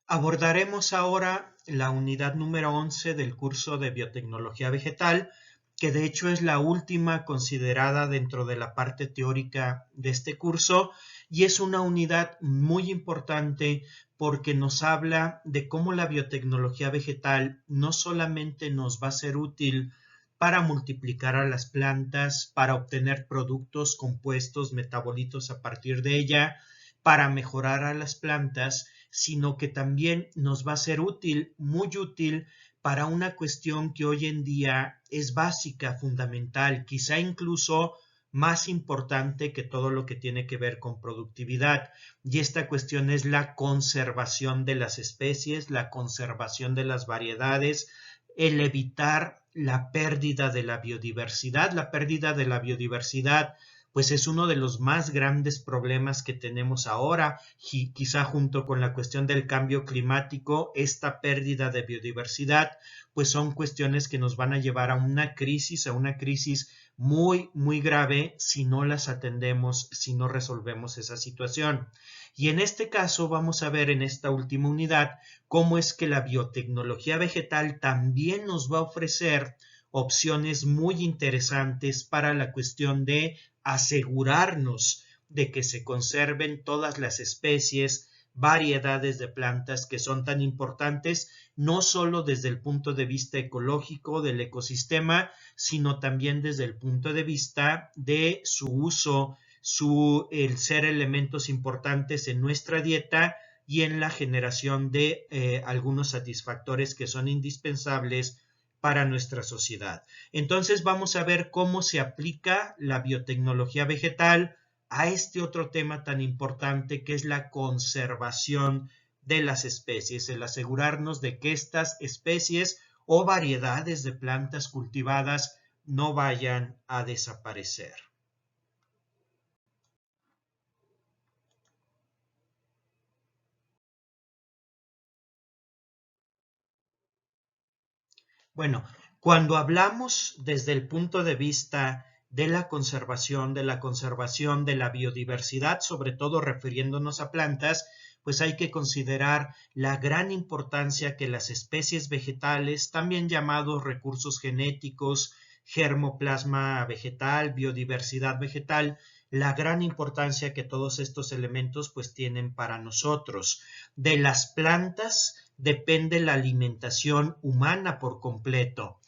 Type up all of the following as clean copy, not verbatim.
Abordaremos ahora la unidad número 11 del curso de biotecnología vegetal, que de hecho es la última considerada dentro de la parte teórica de este curso y es una unidad muy importante porque nos habla de cómo la biotecnología vegetal no solamente nos va a ser útil para multiplicar a las plantas, para obtener productos, compuestos, metabolitos a partir de ella, para mejorar a las plantas, sino que también nos va a ser útil, muy útil, para una cuestión que hoy en día es básica, fundamental, quizá incluso más importante que todo lo que tiene que ver con productividad. Y esta cuestión es la conservación de las especies, la conservación de las variedades, el evitar la pérdida de la biodiversidad. La pérdida de la biodiversidad pues es uno de los más grandes problemas que tenemos ahora, quizá junto con la cuestión del cambio climático, esta pérdida de biodiversidad, pues son cuestiones que nos van a llevar a una crisis muy, muy grave si no las atendemos, si no resolvemos esa situación. Y en este caso vamos a ver en esta última unidad cómo es que la biotecnología vegetal también nos va a ofrecer opciones muy interesantes para la cuestión de asegurarnos de que se conserven todas las especies, variedades de plantas que son tan importantes, no solo desde el punto de vista ecológico del ecosistema, sino también desde el punto de vista de su uso, el ser elementos importantes en nuestra dieta y en la generación de algunos satisfactores que son indispensables para nuestra sociedad. Entonces vamos a ver cómo se aplica la biotecnología vegetal a este otro tema tan importante que es la conservación de las especies, el asegurarnos de que estas especies o variedades de plantas cultivadas no vayan a desaparecer. Bueno, cuando hablamos desde el punto de vista de la conservación, de la biodiversidad, sobre todo refiriéndonos a plantas, pues hay que considerar la gran importancia que las especies vegetales, también llamados recursos genéticos, germoplasma vegetal, biodiversidad vegetal, la gran importancia que todos estos elementos pues tienen para nosotros. De las plantas depende la alimentación humana por completo.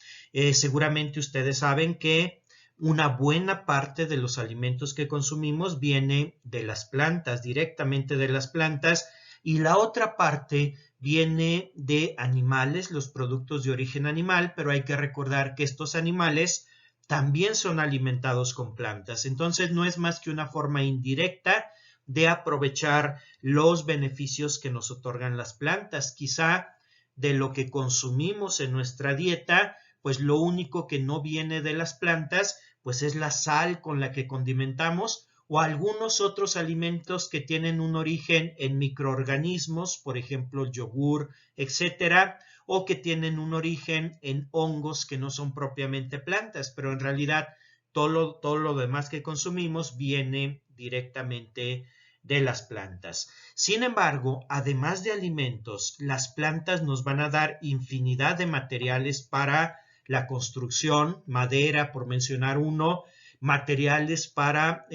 Seguramente ustedes saben que una buena parte de los alimentos que consumimos viene de las plantas, directamente de las plantas, y la otra parte viene de animales, los productos de origen animal, pero hay que recordar que estos animales también son alimentados con plantas. Entonces no es más que una forma indirecta de aprovechar los beneficios que nos otorgan las plantas. Quizá de lo que consumimos en nuestra dieta, pues lo único que no viene de las plantas, pues es la sal con la que condimentamos o algunos otros alimentos que tienen un origen en microorganismos, por ejemplo, el yogur, etcétera, o que tienen un origen en hongos que no son propiamente plantas, pero en realidad todo lo demás que consumimos viene directamente de las plantas. Sin embargo, además de alimentos, las plantas nos van a dar infinidad de materiales para la construcción, madera, por mencionar uno, materiales para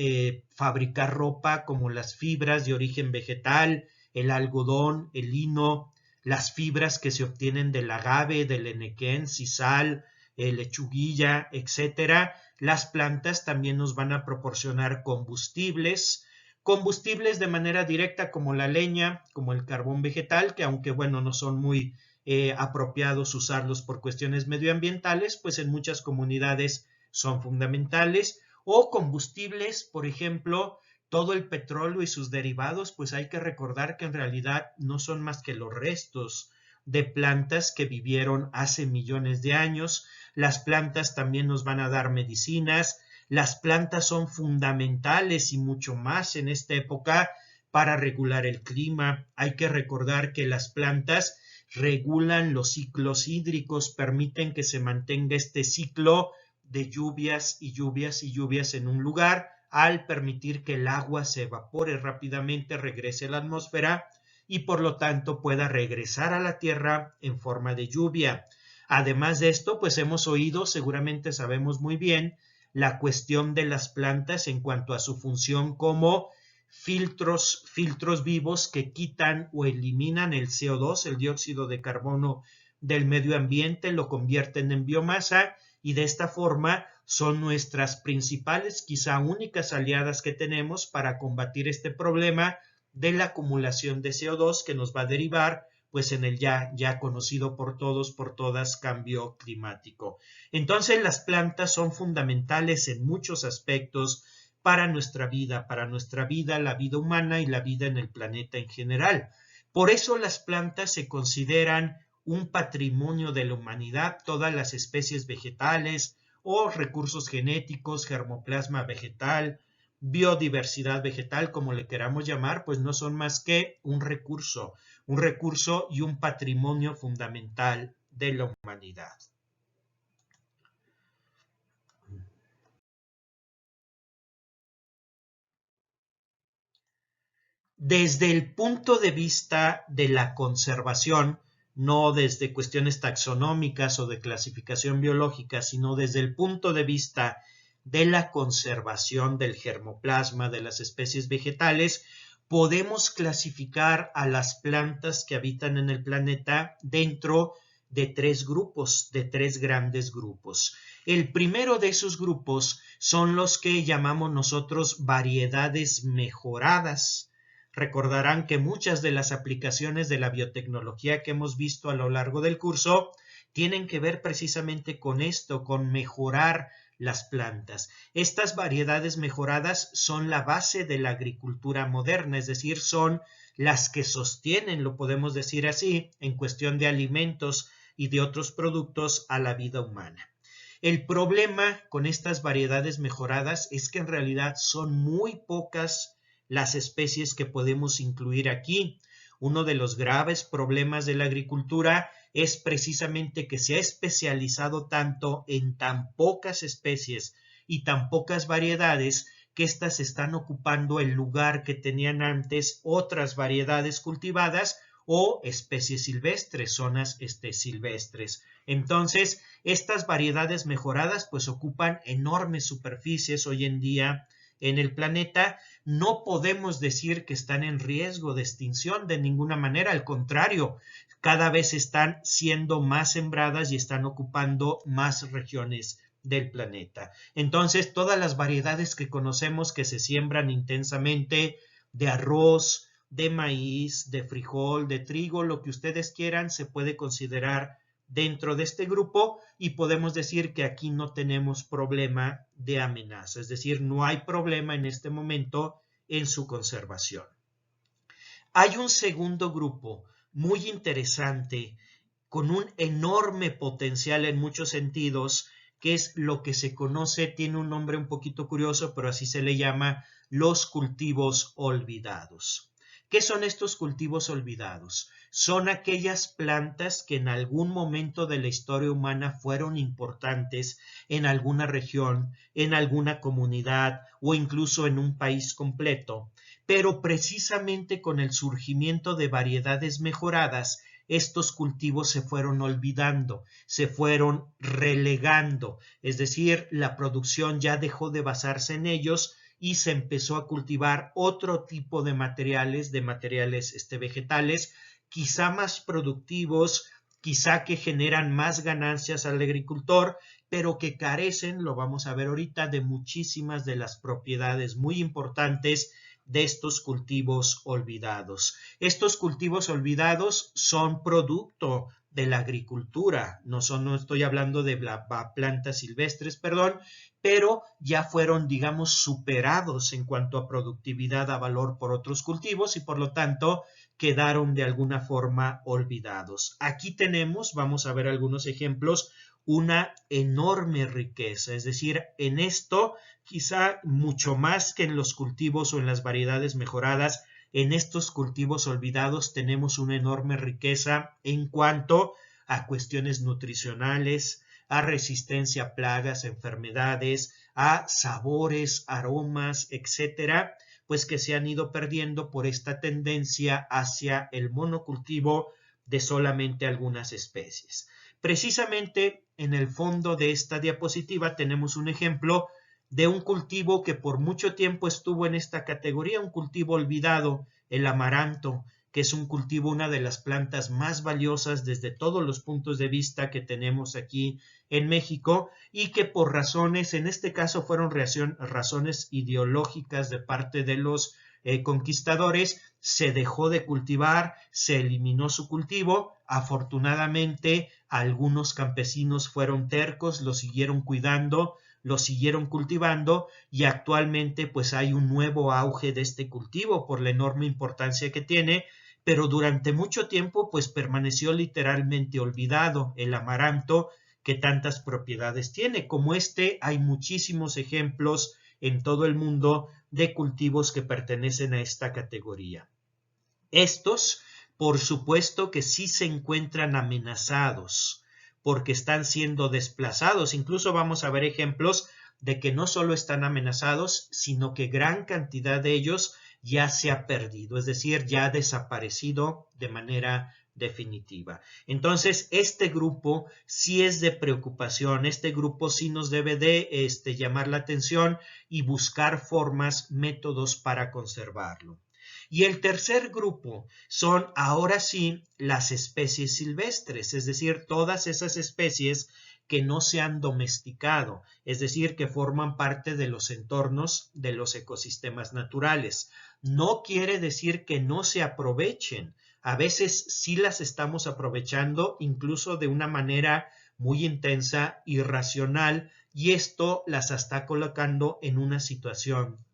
fabricar ropa como las fibras de origen vegetal, el algodón, el lino, las fibras que se obtienen del agave, del enequén, sisal, lechuguilla, etcétera. Las plantas también nos van a proporcionar combustibles de manera directa como la leña, como el carbón vegetal, que aunque bueno, no son muy apropiados usarlos por cuestiones medioambientales, pues en muchas comunidades son fundamentales, o combustibles, por ejemplo, todo el petróleo y sus derivados, pues hay que recordar que en realidad no son más que los restos de plantas que vivieron hace millones de años. Las plantas también nos van a dar medicinas, las plantas son fundamentales y mucho más en esta época para regular el clima. Hay que recordar que las plantas regulan los ciclos hídricos, permiten que se mantenga este ciclo de lluvias y lluvias y lluvias en un lugar, al permitir que el agua se evapore rápidamente, regrese a la atmósfera y por lo tanto pueda regresar a la tierra en forma de lluvia. Además de esto, pues hemos oído, seguramente sabemos muy bien, la cuestión de las plantas en cuanto a su función como filtros vivos que quitan o eliminan el CO2, el dióxido de carbono del medio ambiente, lo convierten en biomasa y de esta forma son nuestras principales, quizá únicas aliadas que tenemos para combatir este problema de la acumulación de CO2 que nos va a derivar pues en el ya conocido por todos, por todas, cambio climático. Entonces las plantas son fundamentales en muchos aspectos para nuestra vida, la vida humana y la vida en el planeta en general. Por eso las plantas se consideran un patrimonio de la humanidad, todas las especies vegetales o recursos genéticos, germoplasma vegetal, biodiversidad vegetal, como le queramos llamar, pues no son más que un recurso y un patrimonio fundamental de la humanidad. Desde el punto de vista de la conservación, no desde cuestiones taxonómicas o de clasificación biológica, sino desde el punto de vista de la conservación del germoplasma de las especies vegetales, podemos clasificar a las plantas que habitan en el planeta dentro de tres grupos, de tres grandes grupos. El primero de esos grupos son los que llamamos nosotros variedades mejoradas. Recordarán que muchas de las aplicaciones de la biotecnología que hemos visto a lo largo del curso tienen que ver precisamente con esto, con mejorar las plantas. Estas variedades mejoradas son la base de la agricultura moderna, es decir, son las que sostienen, lo podemos decir así, en cuestión de alimentos y de otros productos a la vida humana. El problema con estas variedades mejoradas es que en realidad son muy pocas las especies que podemos incluir aquí. Uno de los graves problemas de la agricultura es precisamente que se ha especializado tanto en tan pocas especies y tan pocas variedades que éstas están ocupando el lugar que tenían antes otras variedades cultivadas o especies silvestres, zonas silvestres. Entonces, estas variedades mejoradas pues ocupan enormes superficies hoy en día en el planeta. No podemos decir que están en riesgo de extinción de ninguna manera, al contrario, cada vez están siendo más sembradas y están ocupando más regiones del planeta. Entonces, todas las variedades que conocemos que se siembran intensamente de arroz, de maíz, de frijol, de trigo, lo que ustedes quieran, se puede considerar dentro de este grupo y podemos decir que aquí no tenemos problema de amenaza, es decir, no hay problema en este momento en su conservación. Hay un segundo grupo muy interesante con un enorme potencial en muchos sentidos, que es lo que se conoce, tiene un nombre un poquito curioso, pero así se le llama, los cultivos olvidados. ¿Qué son estos cultivos olvidados? Son aquellas plantas que en algún momento de la historia humana fueron importantes en alguna región, en alguna comunidad o incluso en un país completo, pero precisamente con el surgimiento de variedades mejoradas, estos cultivos se fueron olvidando, se fueron relegando, es decir, la producción ya dejó de basarse en ellos y se empezó a cultivar otro tipo de materiales vegetales, quizá más productivos, quizá que generan más ganancias al agricultor, pero que carecen, lo vamos a ver ahorita, de muchísimas de las propiedades muy importantes de estos cultivos olvidados. Estos cultivos olvidados son producto de la agricultura, no estoy hablando de plantas silvestres, pero ya fueron, digamos, superados en cuanto a productividad, a valor por otros cultivos y por lo tanto quedaron de alguna forma olvidados. Aquí tenemos, vamos a ver algunos ejemplos, una enorme riqueza, es decir, en esto quizá mucho más que en los cultivos o en las variedades mejoradas, en estos cultivos olvidados tenemos una enorme riqueza en cuanto a cuestiones nutricionales, a resistencia a plagas, enfermedades, a sabores, aromas, etcétera, pues que se han ido perdiendo por esta tendencia hacia el monocultivo de solamente algunas especies. Precisamente en el fondo de esta diapositiva tenemos un ejemplo de un cultivo que por mucho tiempo estuvo en esta categoría, un cultivo olvidado, el amaranto, que es un cultivo, una de las plantas más valiosas desde todos los puntos de vista que tenemos aquí en México y que por razones, en este caso fueron razones ideológicas de parte de los conquistadores, se dejó de cultivar, se eliminó su cultivo. Afortunadamente, algunos campesinos fueron tercos, lo siguieron cuidando, lo siguieron cultivando y actualmente pues hay un nuevo auge de este cultivo por la enorme importancia que tiene, pero durante mucho tiempo pues permaneció literalmente olvidado el amaranto que tantas propiedades tiene. Como este hay muchísimos ejemplos en todo el mundo de cultivos que pertenecen a esta categoría. Estos, por supuesto que sí se encuentran amenazados porque están siendo desplazados. Incluso vamos a ver ejemplos de que no solo están amenazados, sino que gran cantidad de ellos ya se ha perdido, es decir, ya ha desaparecido de manera definitiva. Entonces, este grupo sí es de preocupación, este grupo sí nos debe de llamar la atención y buscar formas, métodos para conservarlo. Y el tercer grupo son ahora sí las especies silvestres, es decir, todas esas especies que no se han domesticado, es decir, que forman parte de los entornos de los ecosistemas naturales. No quiere decir que no se aprovechen, a veces sí las estamos aprovechando incluso de una manera muy intensa, irracional, y esto las está colocando en una situación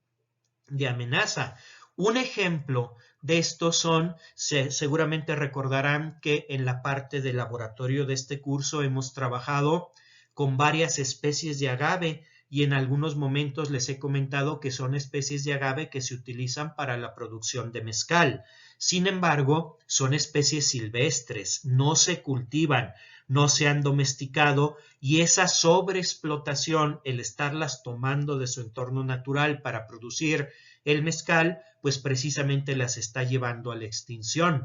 de amenaza. Un ejemplo de esto son, seguramente recordarán que en la parte de laboratorio de este curso hemos trabajado con varias especies de agave y en algunos momentos les he comentado que son especies de agave que se utilizan para la producción de mezcal. Sin embargo, son especies silvestres, no se cultivan, no se han domesticado y esa sobreexplotación, el estarlas tomando de su entorno natural para producir el mezcal, pues precisamente las está llevando a la extinción.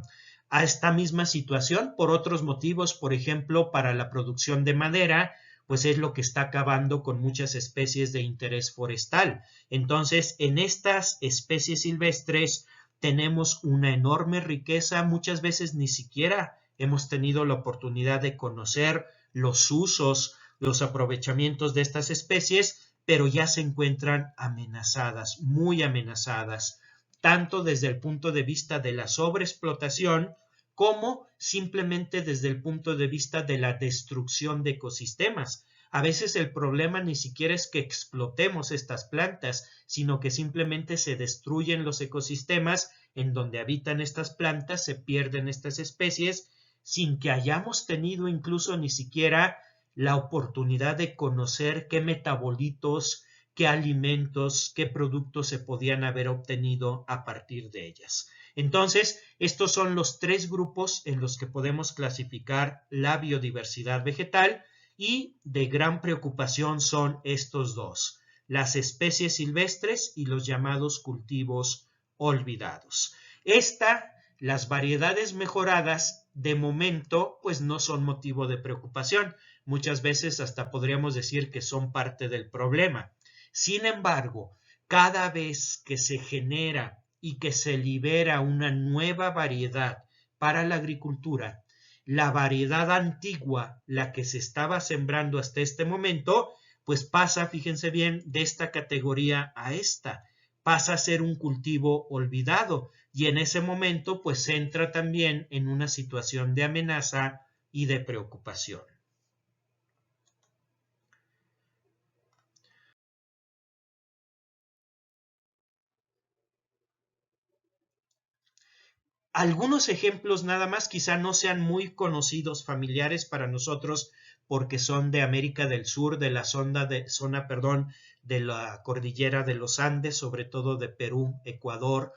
A esta misma situación, por otros motivos, por ejemplo, para la producción de madera, pues es lo que está acabando con muchas especies de interés forestal. Entonces, en estas especies silvestres tenemos una enorme riqueza, muchas veces ni siquiera hemos tenido la oportunidad de conocer los usos, los aprovechamientos de estas especies, pero ya se encuentran amenazadas, muy amenazadas, tanto desde el punto de vista de la sobreexplotación como simplemente desde el punto de vista de la destrucción de ecosistemas. A veces el problema ni siquiera es que explotemos estas plantas, sino que simplemente se destruyen los ecosistemas en donde habitan estas plantas, se pierden estas especies, sin que hayamos tenido incluso ni siquiera la oportunidad de conocer qué metabolitos, qué alimentos, qué productos se podían haber obtenido a partir de ellas. Entonces, estos son los tres grupos en los que podemos clasificar la biodiversidad vegetal y de gran preocupación son estos dos, las especies silvestres y los llamados cultivos olvidados. Las variedades mejoradas, de momento, pues no son motivo de preocupación. Muchas veces hasta podríamos decir que son parte del problema. Sin embargo, cada vez que se genera y que se libera una nueva variedad para la agricultura, la variedad antigua, la que se estaba sembrando hasta este momento, pues pasa, fíjense bien, de esta categoría a esta, pasa a ser un cultivo olvidado y en ese momento pues entra también en una situación de amenaza y de preocupación. Algunos ejemplos nada más, quizá no sean muy conocidos, familiares para nosotros, porque son de América del Sur, de la zona de la cordillera de los Andes, sobre todo de Perú, Ecuador.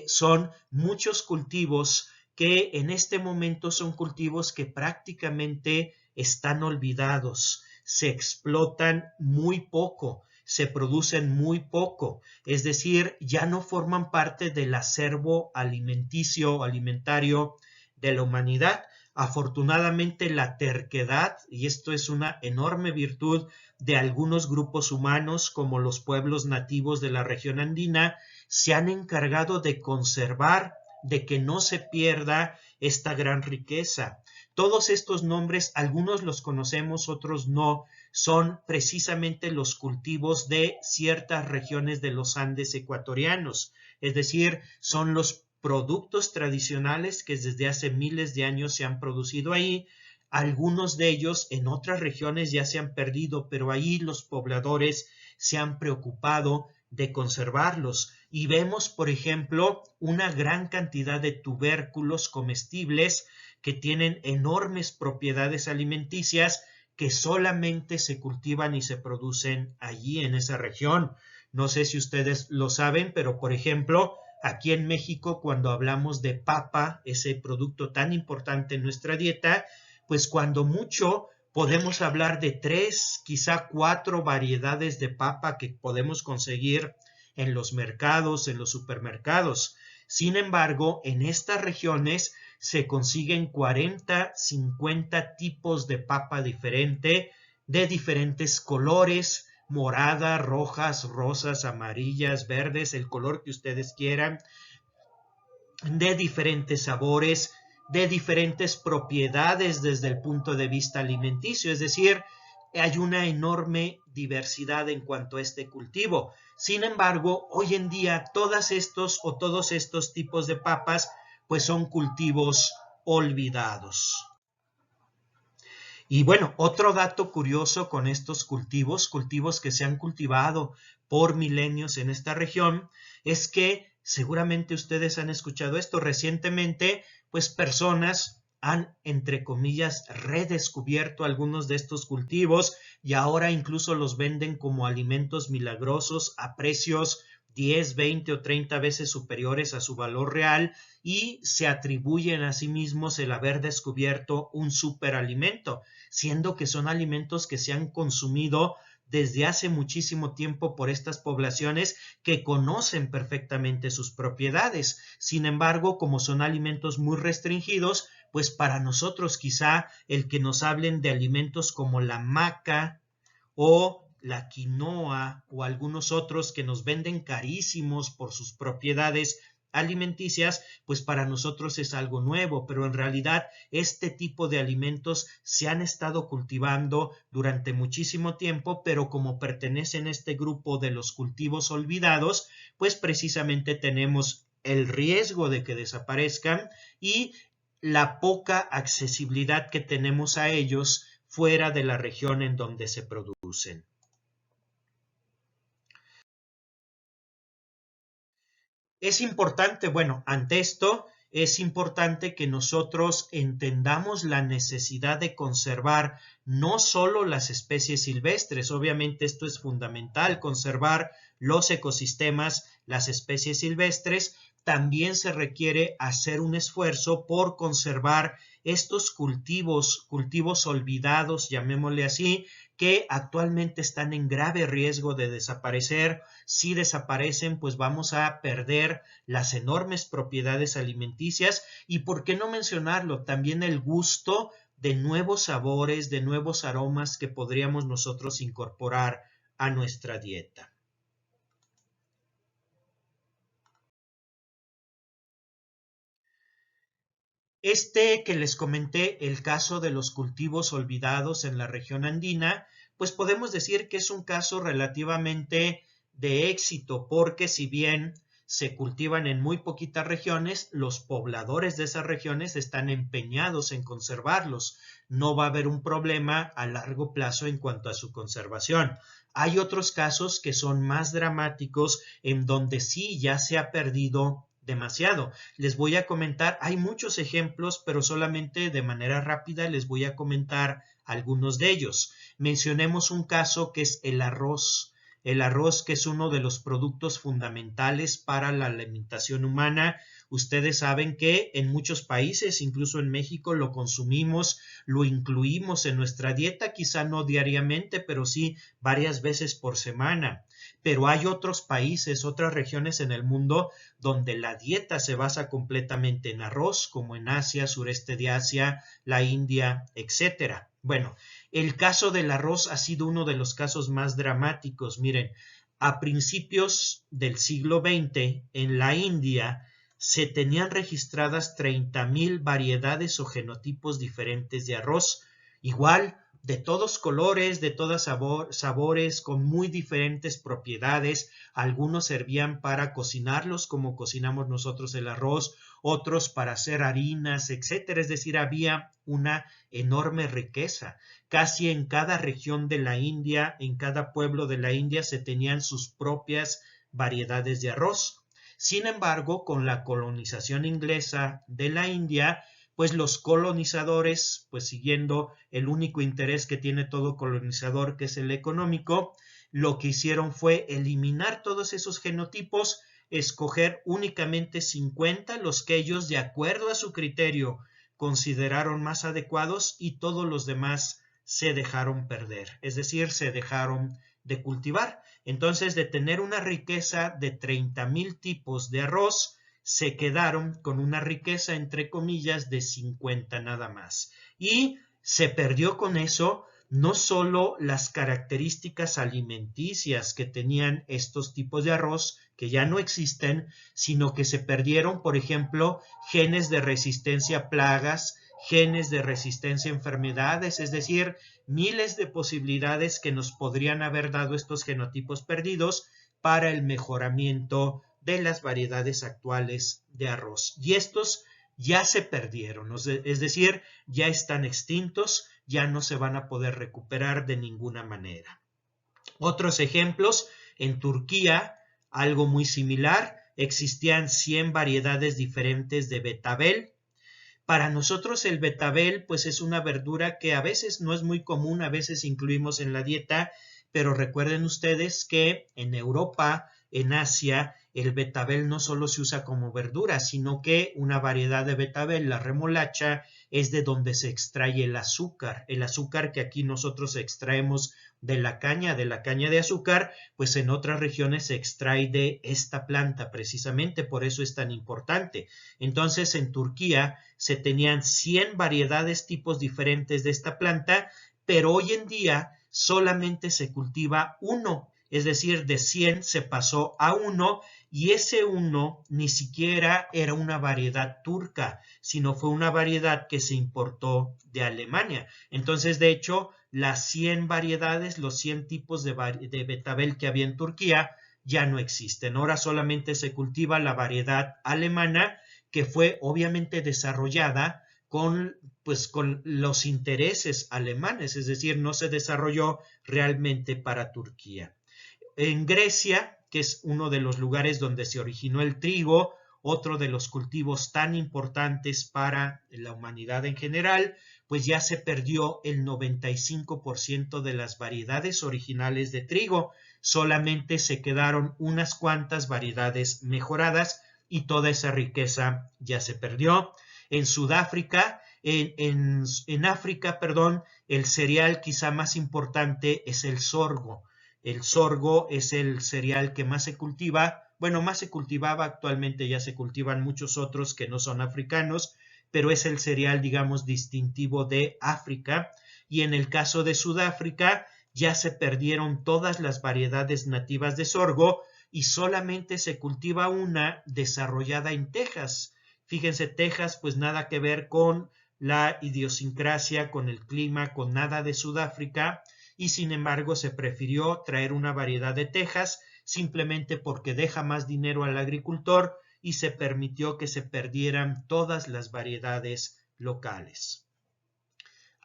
Son muchos cultivos que en este momento son cultivos que prácticamente están olvidados, se explotan muy poco, se producen muy poco, es decir, ya no forman parte del acervo alimenticio o alimentario de la humanidad. Afortunadamente, la terquedad, y esto es una enorme virtud de algunos grupos humanos como los pueblos nativos de la región andina, se han encargado de conservar, de que no se pierda esta gran riqueza. Todos estos nombres, algunos los conocemos, otros no, son precisamente los cultivos de ciertas regiones de los Andes ecuatorianos, es decir, son los productos tradicionales que desde hace miles de años se han producido ahí. Algunos de ellos en otras regiones ya se han perdido, pero ahí los pobladores se han preocupado de conservarlos. Y vemos, por ejemplo, una gran cantidad de tubérculos comestibles que tienen enormes propiedades alimenticias que solamente se cultivan y se producen allí en esa región. No sé si ustedes lo saben, pero por ejemplo, aquí en México, cuando hablamos de papa, ese producto tan importante en nuestra dieta, pues cuando mucho podemos hablar de 3, quizá 4 variedades de papa que podemos conseguir en los mercados, en los supermercados. Sin embargo, en estas regiones se consiguen 40, 50 tipos de papa diferente, de diferentes colores, moradas, rojas, rosas, amarillas, verdes, el color que ustedes quieran, de diferentes sabores, de diferentes propiedades desde el punto de vista alimenticio, es decir, hay una enorme diversidad en cuanto a este cultivo. Sin embargo, hoy en día todos estos tipos de papas pues son cultivos olvidados. Y bueno, otro dato curioso con estos cultivos que se han cultivado por milenios en esta región, es que seguramente ustedes han escuchado esto recientemente, pues personas han, entre comillas, redescubierto algunos de estos cultivos y ahora incluso los venden como alimentos milagrosos a precios 10, 20 o 30 veces superiores a su valor real y se atribuyen a sí mismos el haber descubierto un superalimento, siendo que son alimentos que se han consumido desde hace muchísimo tiempo por estas poblaciones que conocen perfectamente sus propiedades. Sin embargo, como son alimentos muy restringidos, pues para nosotros quizá el que nos hablen de alimentos como la maca o la quinoa o algunos otros que nos venden carísimos por sus propiedades alimenticias, pues para nosotros es algo nuevo, pero en realidad este tipo de alimentos se han estado cultivando durante muchísimo tiempo, pero como pertenecen a este grupo de los cultivos olvidados, pues precisamente tenemos el riesgo de que desaparezcan y la poca accesibilidad que tenemos a ellos fuera de la región en donde se producen. Es importante, bueno, ante esto es importante que nosotros entendamos la necesidad de conservar no solo las especies silvestres, obviamente esto es fundamental, conservar los ecosistemas, las especies silvestres, también se requiere hacer un esfuerzo por conservar estos cultivos olvidados, llamémosle así, que actualmente están en grave riesgo de desaparecer. Si desaparecen, pues vamos a perder las enormes propiedades alimenticias y, ¿por qué no mencionarlo? También el gusto de nuevos sabores, de nuevos aromas que podríamos nosotros incorporar a nuestra dieta. Este que les comenté, el caso de los cultivos olvidados en la región andina, pues podemos decir que es un caso relativamente de éxito, porque si bien se cultivan en muy poquitas regiones, los pobladores de esas regiones están empeñados en conservarlos. No va a haber un problema a largo plazo en cuanto a su conservación. Hay otros casos que son más dramáticos en donde sí ya se ha perdido demasiado. Les voy a comentar, hay muchos ejemplos, pero solamente de manera rápida les voy a comentar algunos de ellos. Mencionemos un caso que es el arroz. El arroz, que es uno de los productos fundamentales para la alimentación humana. Ustedes saben que en muchos países, incluso en México, lo consumimos, lo incluimos en nuestra dieta, quizá no diariamente, pero sí varias veces por semana. Pero hay otros países, otras regiones en el mundo donde la dieta se basa completamente en arroz, como en Asia, sureste de Asia, la India, etcétera. Bueno, el caso del arroz ha sido uno de los casos más dramáticos. Miren, a principios del siglo XX, en la India, se tenían registradas 30,000 variedades o genotipos diferentes de arroz. Igual, de todos colores, de todos sabores, con muy diferentes propiedades. Algunos servían para cocinarlos como cocinamos nosotros el arroz, otros para hacer harinas, etcétera. Es decir, había una enorme riqueza. Casi en cada región de la India, en cada pueblo de la India, se tenían sus propias variedades de arroz. Sin embargo, con la colonización inglesa de la India, pues los colonizadores, pues siguiendo el único interés que tiene todo colonizador, que es el económico, lo que hicieron fue eliminar todos esos genotipos, escoger únicamente 50, los que ellos, de acuerdo a su criterio, consideraron más adecuados, y todos los demás se dejaron perder, es decir, se dejaron de cultivar. Entonces, de tener una riqueza de 30,000 tipos de arroz, se quedaron con una riqueza, entre comillas, de 50 nada más. Y se perdió con eso no solo las características alimenticias que tenían estos tipos de arroz, que ya no existen, sino que se perdieron, por ejemplo, genes de resistencia a plagas, genes de resistencia a enfermedades, es decir, miles de posibilidades que nos podrían haber dado estos genotipos perdidos para el mejoramiento de las variedades actuales de arroz. Y estos ya se perdieron, es decir, ya están extintos, ya no se van a poder recuperar de ninguna manera. Otros ejemplos, en Turquía, algo muy similar, existían 100 variedades diferentes de betabel. Para nosotros el betabel pues es una verdura que a veces no es muy común, a veces incluimos en la dieta, pero recuerden ustedes que en Europa, en Asia, el betabel no solo se usa como verdura, sino que una variedad de betabel, la remolacha, es de donde se extrae el azúcar que aquí nosotros extraemos de la caña de azúcar, pues en otras regiones se extrae de esta planta, precisamente por eso es tan importante. Entonces, en Turquía se tenían 100 variedades, tipos diferentes de esta planta, pero hoy en día solamente se cultiva uno, es decir, de 100 se pasó a uno, y ese uno ni siquiera era una variedad turca, sino fue una variedad que se importó de Alemania. Entonces, de hecho, las 100 variedades, los 100 tipos de betabel que había en Turquía ya no existen. Ahora solamente se cultiva la variedad alemana, que fue obviamente desarrollada con los intereses alemanes, es decir, no se desarrolló realmente para Turquía. En Grecia, que es uno de los lugares donde se originó el trigo, otro de los cultivos tan importantes para la humanidad en general, pues ya se perdió el 95% de las variedades originales de trigo, solamente se quedaron unas cuantas variedades mejoradas y toda esa riqueza ya se perdió. En Sudáfrica, en África, el cereal quizá más importante es el sorgo. El sorgo es el cereal que más se cultiva, bueno, más se cultivaba, actualmente ya se cultivan muchos otros que no son africanos, pero es el cereal, digamos, distintivo de África. Y en el caso de Sudáfrica, ya se perdieron todas las variedades nativas de sorgo y solamente se cultiva una desarrollada en Texas. Fíjense, Texas, pues nada que ver con la idiosincrasia, con el clima, con nada de Sudáfrica, y sin embargo se prefirió traer una variedad de Texas simplemente porque deja más dinero al agricultor y se permitió que se perdieran todas las variedades locales.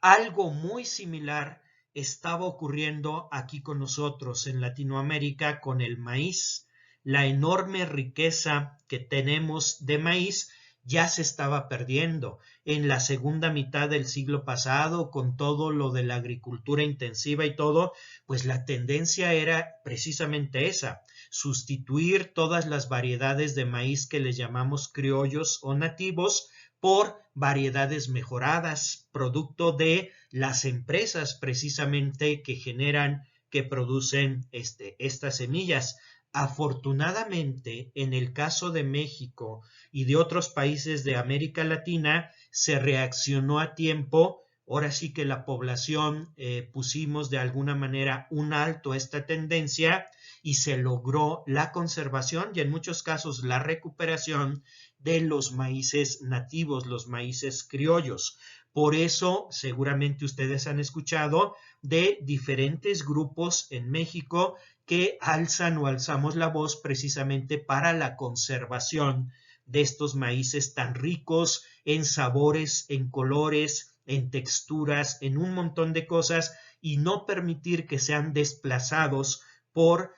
Algo muy similar estaba ocurriendo aquí con nosotros en Latinoamérica con el maíz. La enorme riqueza que tenemos de maíz ya se estaba perdiendo. En la segunda mitad del siglo pasado, con todo lo de la agricultura intensiva y todo, pues la tendencia era precisamente esa, sustituir todas las variedades de maíz que le llamamos criollos o nativos por variedades mejoradas, producto de las empresas precisamente que producen estas semillas. Afortunadamente, en el caso de México y de otros países de América Latina, se reaccionó a tiempo. Ahora sí que la población pusimos de alguna manera un alto a esta tendencia y se logró la conservación y en muchos casos la recuperación de los maíces nativos, los maíces criollos. Por eso, seguramente ustedes han escuchado de diferentes grupos en México que alzan o alzamos la voz precisamente para la conservación de estos maíces tan ricos en sabores, en colores, en texturas, en un montón de cosas y no permitir que sean desplazados por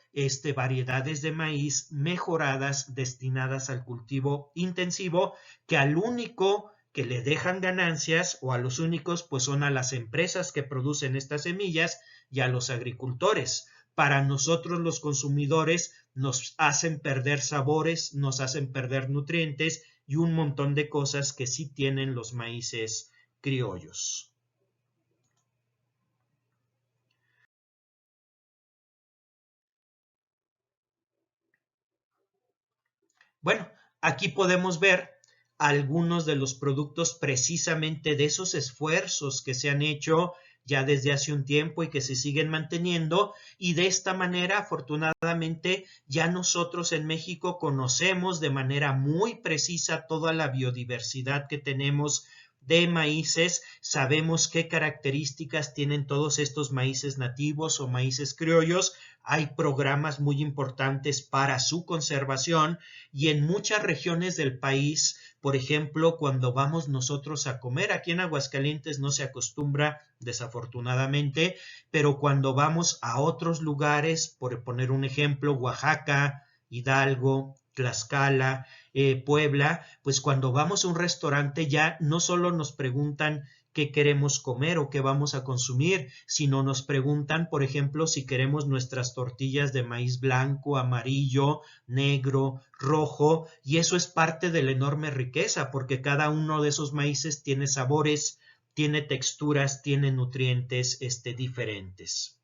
variedades de maíz mejoradas destinadas al cultivo intensivo que al único que le dejan ganancias o a los únicos pues son a las empresas que producen estas semillas y a los agricultores. Para nosotros los consumidores nos hacen perder sabores, nos hacen perder nutrientes y un montón de cosas que sí tienen los maíces criollos. Bueno, aquí podemos ver algunos de los productos precisamente de esos esfuerzos que se han hecho ya desde hace un tiempo y que se siguen manteniendo y de esta manera afortunadamente ya nosotros en México conocemos de manera muy precisa toda la biodiversidad que tenemos de maíces, sabemos qué características tienen todos estos maíces nativos o maíces criollos, hay programas muy importantes para su conservación y en muchas regiones del país, por ejemplo, cuando vamos nosotros a comer, aquí en Aguascalientes no se acostumbra desafortunadamente, pero cuando vamos a otros lugares, por poner un ejemplo, Oaxaca, Hidalgo, Tlaxcala, Puebla, pues cuando vamos a un restaurante ya no solo nos preguntan qué queremos comer o qué vamos a consumir, sino nos preguntan, por ejemplo, si queremos nuestras tortillas de maíz blanco, amarillo, negro, rojo, y eso es parte de la enorme riqueza, porque cada uno de esos maíces tiene sabores, tiene texturas, tiene nutrientes diferentes.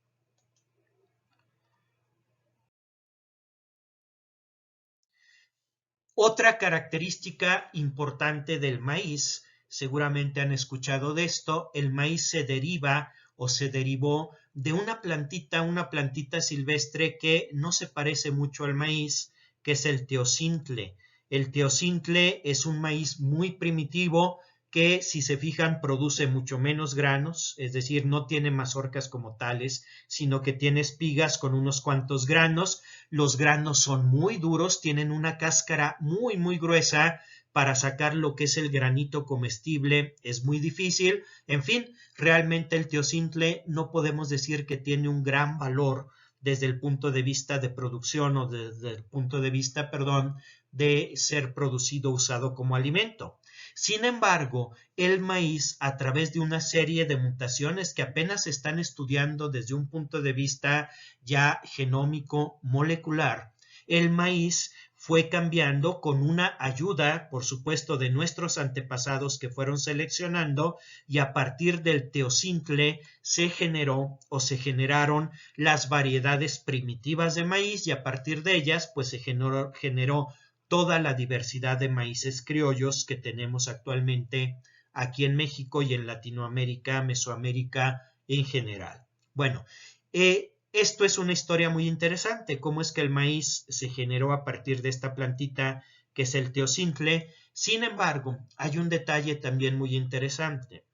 Otra característica importante del maíz, seguramente han escuchado de esto, el maíz se deriva o se derivó de una plantita silvestre que no se parece mucho al maíz, que es el teocintle. El teocintle es un maíz muy primitivo que, si se fijan, produce mucho menos granos, es decir, no tiene mazorcas como tales, sino que tiene espigas con unos cuantos granos. Los granos son muy duros, tienen una cáscara muy, muy gruesa. Para sacar lo que es el granito comestible es muy difícil. En fin, realmente el teocintle no podemos decir que tiene un gran valor desde el punto de vista de producción o desde el punto de vista, perdón, de ser producido, usado como alimento. Sin embargo, el maíz, a través de una serie de mutaciones que apenas se están estudiando desde un punto de vista ya genómico molecular, el maíz fue cambiando con una ayuda, por supuesto, de nuestros antepasados que fueron seleccionando y a partir del teocintle se generó o se generaron las variedades primitivas de maíz y a partir de ellas pues se generó toda la diversidad de maíces criollos que tenemos actualmente aquí en México y en Latinoamérica, Mesoamérica en general. Bueno, esto es una historia muy interesante, cómo es que el maíz se generó a partir de esta plantita que es el teocintle. Sin embargo, hay un detalle también muy interesante.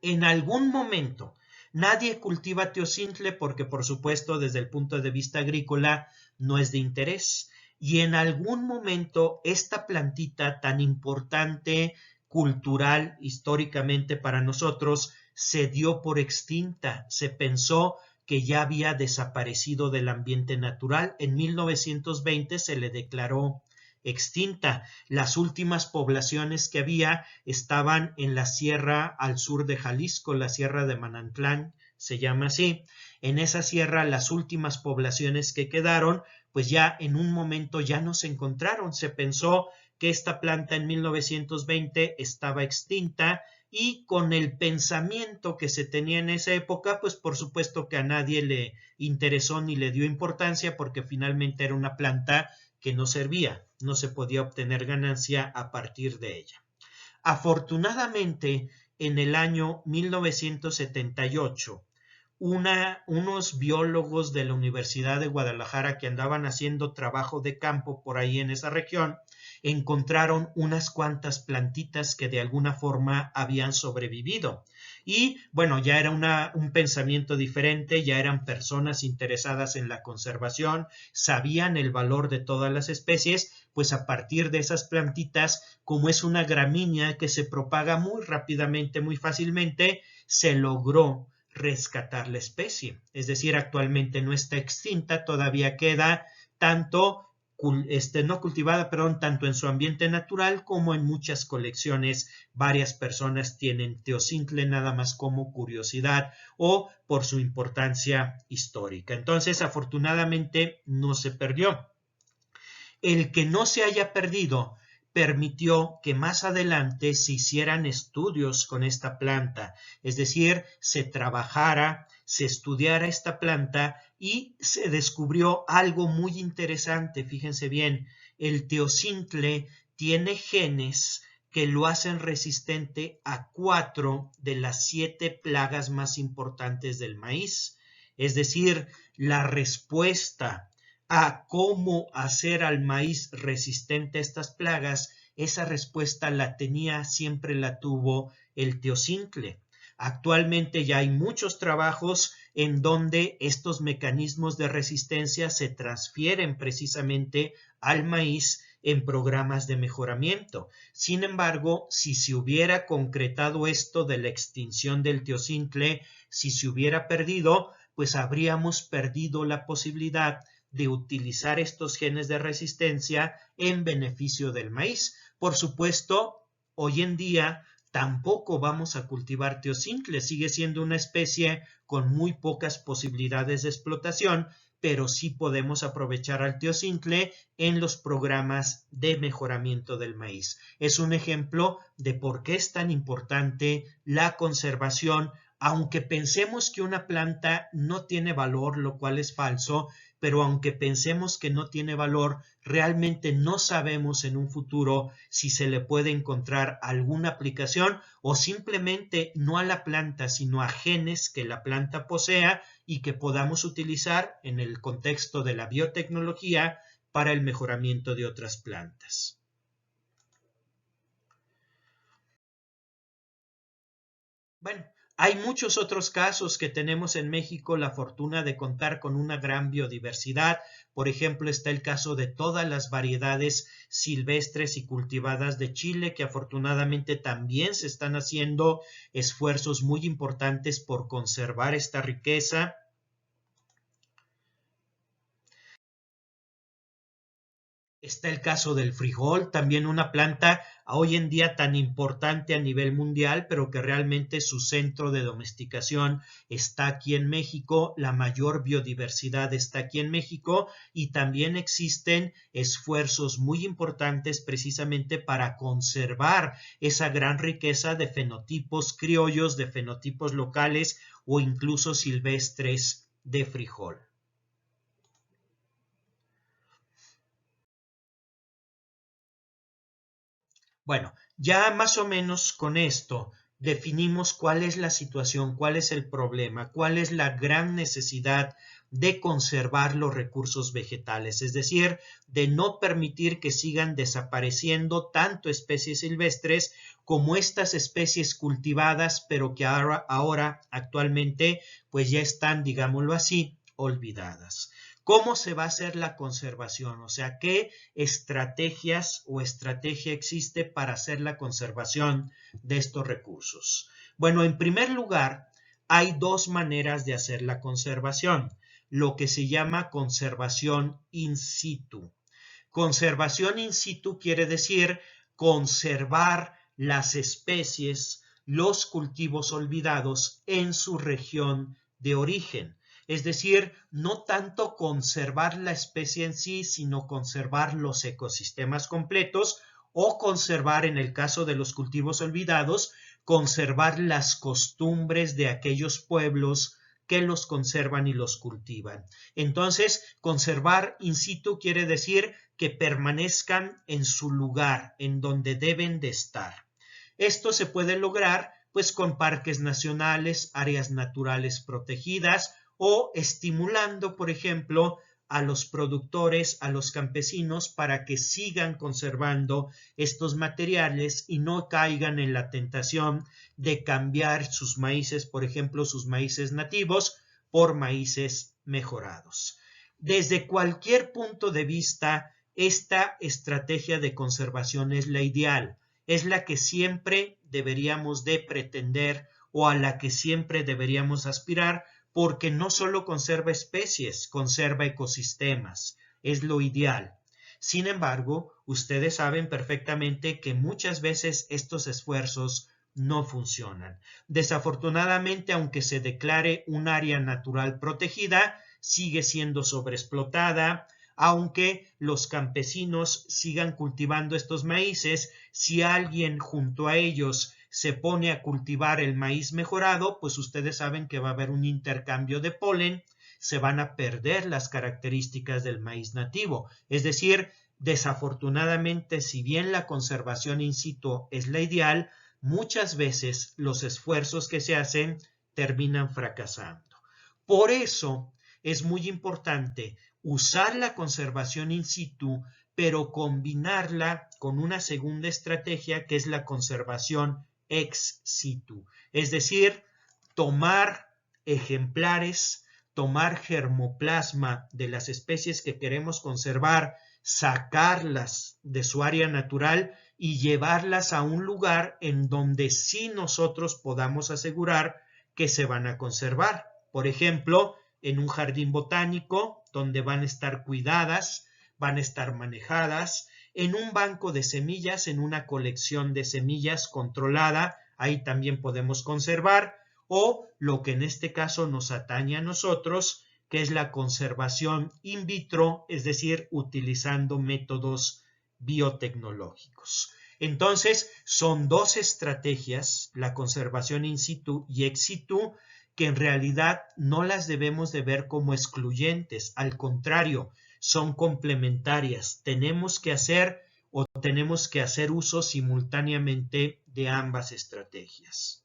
En algún momento, nadie cultiva teocintle porque, por supuesto, desde el punto de vista agrícola, no es de interés. Y en algún momento, esta plantita tan importante, cultural, históricamente para nosotros, se dio por extinta. Se pensó que ya había desaparecido del ambiente natural. En 1920 se le declaró extinta. Las últimas poblaciones que había estaban en la sierra al sur de Jalisco, la sierra de Manantlán, se llama así. En esa sierra las últimas poblaciones que quedaron, pues ya en un momento ya no se encontraron. Se pensó que esta planta en 1920 estaba extinta y con el pensamiento que se tenía en esa época, pues por supuesto que a nadie le interesó ni le dio importancia porque finalmente era una planta que no servía, no se podía obtener ganancia a partir de ella. Afortunadamente, en el año 1978, unos biólogos de la Universidad de Guadalajara que andaban haciendo trabajo de campo por ahí en esa región, encontraron unas cuantas plantitas que de alguna forma habían sobrevivido. Y bueno, ya era un pensamiento diferente, ya eran personas interesadas en la conservación, sabían el valor de todas las especies, pues a partir de esas plantitas, como es una gramínea que se propaga muy rápidamente, muy fácilmente, se logró rescatar la especie. Es decir, actualmente no está extinta, todavía queda tanto no cultivada, perdón, tanto en su ambiente natural como en muchas colecciones. Varias personas tienen teocintle nada más como curiosidad o por su importancia histórica. Entonces, afortunadamente, no se perdió. El que no se haya perdido permitió que más adelante se hicieran estudios con esta planta, es decir, se trabajara, se estudiara esta planta y se descubrió algo muy interesante. Fíjense bien, el teocintle tiene genes que lo hacen resistente a 4 de las 7 plagas más importantes del maíz. Es decir, la respuesta a cómo hacer al maíz resistente a estas plagas, esa respuesta la tenía, siempre la tuvo el teocintle. Actualmente ya hay muchos trabajos en donde estos mecanismos de resistencia se transfieren precisamente al maíz en programas de mejoramiento. Sin embargo, si se hubiera concretado esto de la extinción del teocintle, si se hubiera perdido, pues habríamos perdido la posibilidad de utilizar estos genes de resistencia en beneficio del maíz. Por supuesto, hoy en día tampoco vamos a cultivar teocintle, sigue siendo una especie con muy pocas posibilidades de explotación, pero sí podemos aprovechar al teocintle en los programas de mejoramiento del maíz. Es un ejemplo de por qué es tan importante la conservación, aunque pensemos que una planta no tiene valor, lo cual es falso, pero aunque pensemos que no tiene valor, realmente no sabemos en un futuro si se le puede encontrar alguna aplicación o simplemente no a la planta, sino a genes que la planta posea y que podamos utilizar en el contexto de la biotecnología para el mejoramiento de otras plantas. Bueno, hay muchos otros casos que tenemos en México la fortuna de contar con una gran biodiversidad. Por ejemplo, está el caso de todas las variedades silvestres y cultivadas de Chile, que afortunadamente también se están haciendo esfuerzos muy importantes por conservar esta riqueza. Está el caso del frijol, también una planta hoy en día tan importante a nivel mundial, pero que realmente su centro de domesticación está aquí en México, la mayor biodiversidad está aquí en México y también existen esfuerzos muy importantes precisamente para conservar esa gran riqueza de fenotipos criollos, de fenotipos locales o incluso silvestres de frijol. Bueno, ya más o menos con esto definimos cuál es la situación, cuál es el problema, cuál es la gran necesidad de conservar los recursos vegetales, es decir, de no permitir que sigan desapareciendo tanto especies silvestres como estas especies cultivadas, pero que ahora actualmente pues ya están, digámoslo así, olvidadas. ¿Cómo se va a hacer la conservación? O sea, ¿qué estrategias o estrategia existe para hacer la conservación de estos recursos? Bueno, en primer lugar, hay dos maneras de hacer la conservación, lo que se llama conservación in situ. Conservación in situ quiere decir conservar las especies, los cultivos olvidados en su región de origen. Es decir, no tanto conservar la especie en sí, sino conservar los ecosistemas completos o conservar, en el caso de los cultivos olvidados, conservar las costumbres de aquellos pueblos que los conservan y los cultivan. Entonces, conservar in situ quiere decir que permanezcan en su lugar, en donde deben de estar. Esto se puede lograr pues con parques nacionales, áreas naturales protegidas o estimulando, por ejemplo, a los productores, a los campesinos para que sigan conservando estos materiales y no caigan en la tentación de cambiar sus maíces, por ejemplo, sus maíces nativos por maíces mejorados. Desde cualquier punto de vista, esta estrategia de conservación es la ideal, es la que siempre deberíamos de pretender o a la que siempre deberíamos aspirar, porque no solo conserva especies, conserva ecosistemas, es lo ideal. Sin embargo, ustedes saben perfectamente que muchas veces estos esfuerzos no funcionan. Desafortunadamente, aunque se declare un área natural protegida, sigue siendo sobreexplotada. Aunque los campesinos sigan cultivando estos maíces, si alguien junto a ellos se pone a cultivar el maíz mejorado, pues ustedes saben que va a haber un intercambio de polen, se van a perder las características del maíz nativo. Es decir, desafortunadamente, si bien la conservación in situ es la ideal, muchas veces los esfuerzos que se hacen terminan fracasando. Por eso es muy importante usar la conservación in situ, pero combinarla con una segunda estrategia que es la conservación ex situ. Es decir, tomar ejemplares, tomar germoplasma de las especies que queremos conservar, sacarlas de su área natural y llevarlas a un lugar en donde sí nosotros podamos asegurar que se van a conservar. Por ejemplo, en un jardín botánico donde van a estar cuidadas, van a estar manejadas, en un banco de semillas, en una colección de semillas controlada, ahí también podemos conservar, o lo que en este caso nos atañe a nosotros, que es la conservación in vitro, es decir, utilizando métodos biotecnológicos. Entonces, son dos estrategias, la conservación in situ y ex situ, que en realidad no las debemos de ver como excluyentes, al contrario, son complementarias. Tenemos que hacer uso simultáneamente de ambas estrategias.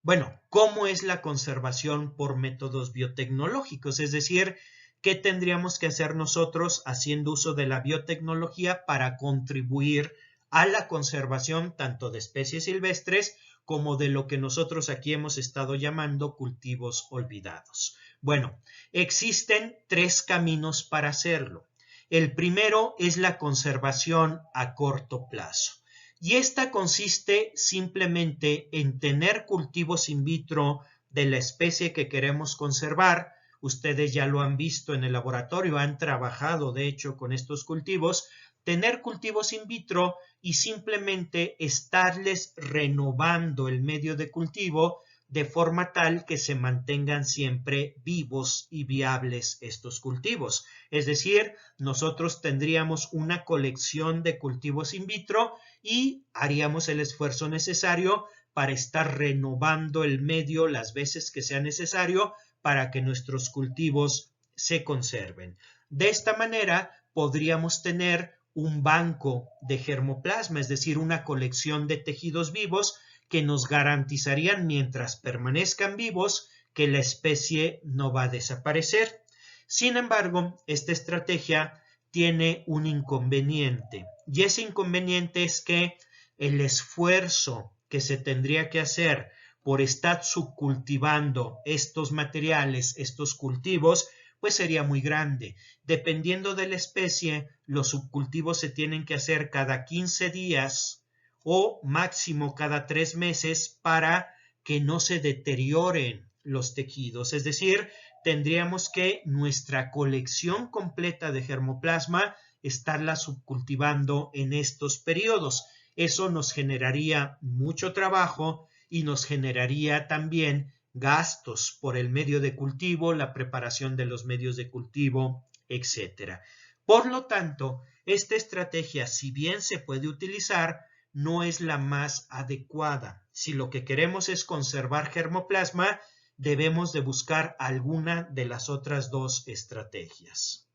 Bueno, ¿cómo es la conservación por métodos biotecnológicos? Es decir, ¿qué tendríamos que hacer nosotros haciendo uso de la biotecnología para contribuir a la conservación tanto de especies silvestres como de lo que nosotros aquí hemos estado llamando cultivos olvidados? Bueno, existen tres caminos para hacerlo. El primero es la conservación a corto plazo. Y esta consiste simplemente en tener cultivos in vitro de la especie que queremos conservar. Ustedes ya lo han visto en el laboratorio, han trabajado de hecho con estos cultivos. Tener cultivos in vitro y simplemente estarles renovando el medio de cultivo de forma tal que se mantengan siempre vivos y viables estos cultivos. Es decir, nosotros tendríamos una colección de cultivos in vitro y haríamos el esfuerzo necesario para estar renovando el medio las veces que sea necesario para que nuestros cultivos se conserven. De esta manera podríamos tener un banco de germoplasma, es decir, una colección de tejidos vivos que nos garantizarían mientras permanezcan vivos que la especie no va a desaparecer. Sin embargo, esta estrategia tiene un inconveniente y ese inconveniente es que el esfuerzo que se tendría que hacer por estar subcultivando estos materiales, estos cultivos, pues sería muy grande. Dependiendo de la especie, los subcultivos se tienen que hacer cada 15 días o máximo cada 3 meses para que no se deterioren los tejidos. Es decir, tendríamos que nuestra colección completa de germoplasma estarla subcultivando en estos periodos. Eso nos generaría mucho trabajo y nos generaría también gastos por el medio de cultivo, la preparación de los medios de cultivo, etc. Por lo tanto, esta estrategia, si bien se puede utilizar, no es la más adecuada. Si lo que queremos es conservar germoplasma, debemos de buscar alguna de las otras dos estrategias.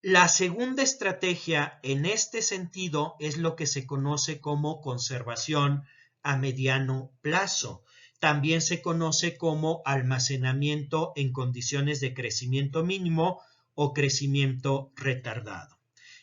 La segunda estrategia en este sentido es lo que se conoce como conservación a mediano plazo. También se conoce como almacenamiento en condiciones de crecimiento mínimo o crecimiento retardado.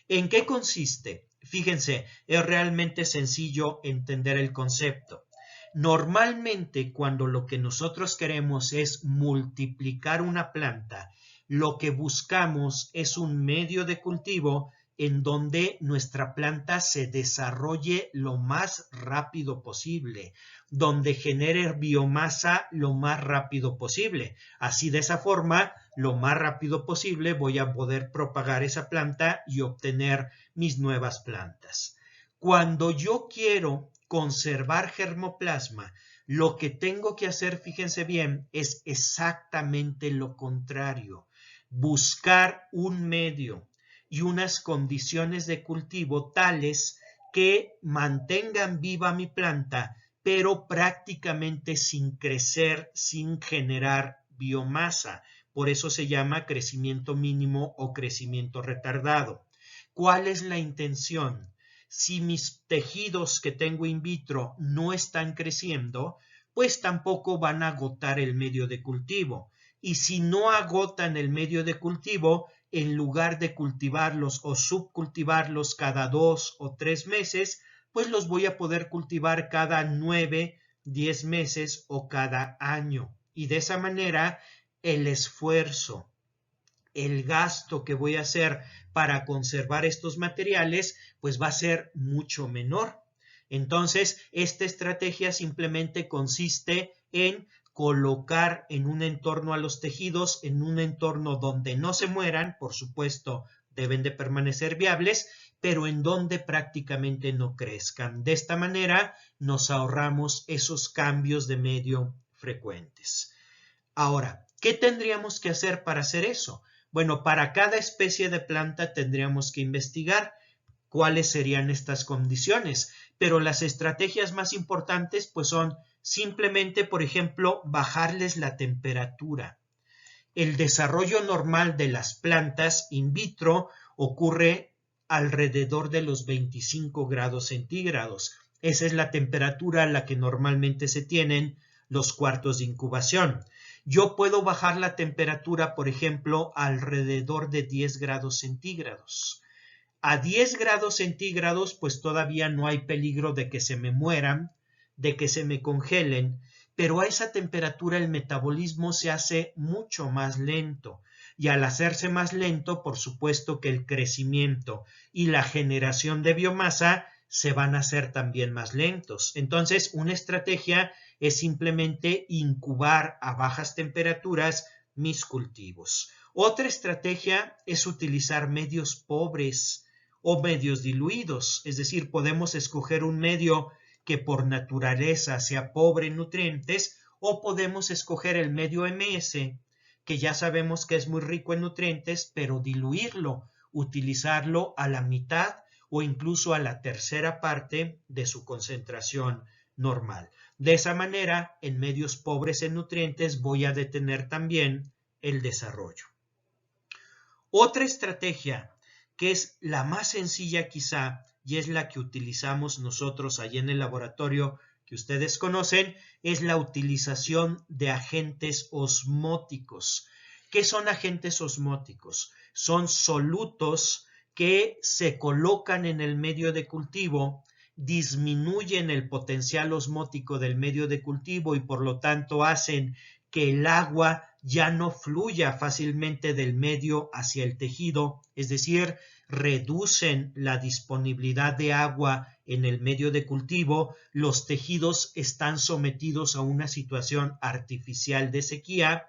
¿En qué consiste? Fíjense, es realmente sencillo entender el concepto. Normalmente, cuando lo que nosotros queremos es multiplicar una planta, lo que buscamos es un medio de cultivo en donde nuestra planta se desarrolle lo más rápido posible, donde genere biomasa lo más rápido posible. Así, de esa forma, lo más rápido posible voy a poder propagar esa planta y obtener mis nuevas plantas. Cuando yo quiero conservar germoplasma, lo que tengo que hacer, fíjense bien, es exactamente lo contrario. Buscar un medio y unas condiciones de cultivo tales que mantengan viva mi planta, pero prácticamente sin crecer, sin generar biomasa. Por eso se llama crecimiento mínimo o crecimiento retardado. ¿Cuál es la intención? Si mis tejidos que tengo in vitro no están creciendo, pues tampoco van a agotar el medio de cultivo. Y si no agotan el medio de cultivo, en lugar de cultivarlos o subcultivarlos cada 2 o 3 meses, pues los voy a poder cultivar cada 9, 10 meses o cada año. Y de esa manera, el esfuerzo, el gasto que voy a hacer para conservar estos materiales, pues va a ser mucho menor. Entonces, esta estrategia simplemente consiste en colocar en un entorno a los tejidos, en un entorno donde no se mueran, por supuesto, deben de permanecer viables, pero en donde prácticamente no crezcan. De esta manera, nos ahorramos esos cambios de medio frecuentes. Ahora, ¿qué tendríamos que hacer para hacer eso? Bueno, para cada especie de planta tendríamos que investigar cuáles serían estas condiciones, pero las estrategias más importantes pues son simplemente, por ejemplo, bajarles la temperatura. El desarrollo normal de las plantas in vitro ocurre alrededor de los 25 grados centígrados. Esa es la temperatura a la que normalmente se tienen los cuartos de incubación. Yo puedo bajar la temperatura, por ejemplo, alrededor de 10 grados centígrados. A 10 grados centígrados, pues todavía no hay peligro de que se me mueran, de que se me congelen, pero a esa temperatura el metabolismo se hace mucho más lento. Y al hacerse más lento, por supuesto que el crecimiento y la generación de biomasa se van a hacer también más lentos. Entonces, una estrategia es simplemente incubar a bajas temperaturas mis cultivos. Otra estrategia es utilizar medios pobres o medios diluidos, es decir, podemos escoger un medio que por naturaleza sea pobre en nutrientes o podemos escoger el medio MS, que ya sabemos que es muy rico en nutrientes, pero diluirlo, utilizarlo a la mitad o incluso a la tercera parte de su concentración normal. De esa manera, en medios pobres en nutrientes voy a detener también el desarrollo. Otra estrategia, que es la más sencilla quizá, y es la que utilizamos nosotros allí en el laboratorio que ustedes conocen, es la utilización de agentes osmóticos. ¿Qué son agentes osmóticos? Son solutos que se colocan en el medio de cultivo, disminuyen el potencial osmótico del medio de cultivo y por lo tanto hacen que el agua ya no fluya fácilmente del medio hacia el tejido, es decir, reducen la disponibilidad de agua en el medio de cultivo, los tejidos están sometidos a una situación artificial de sequía,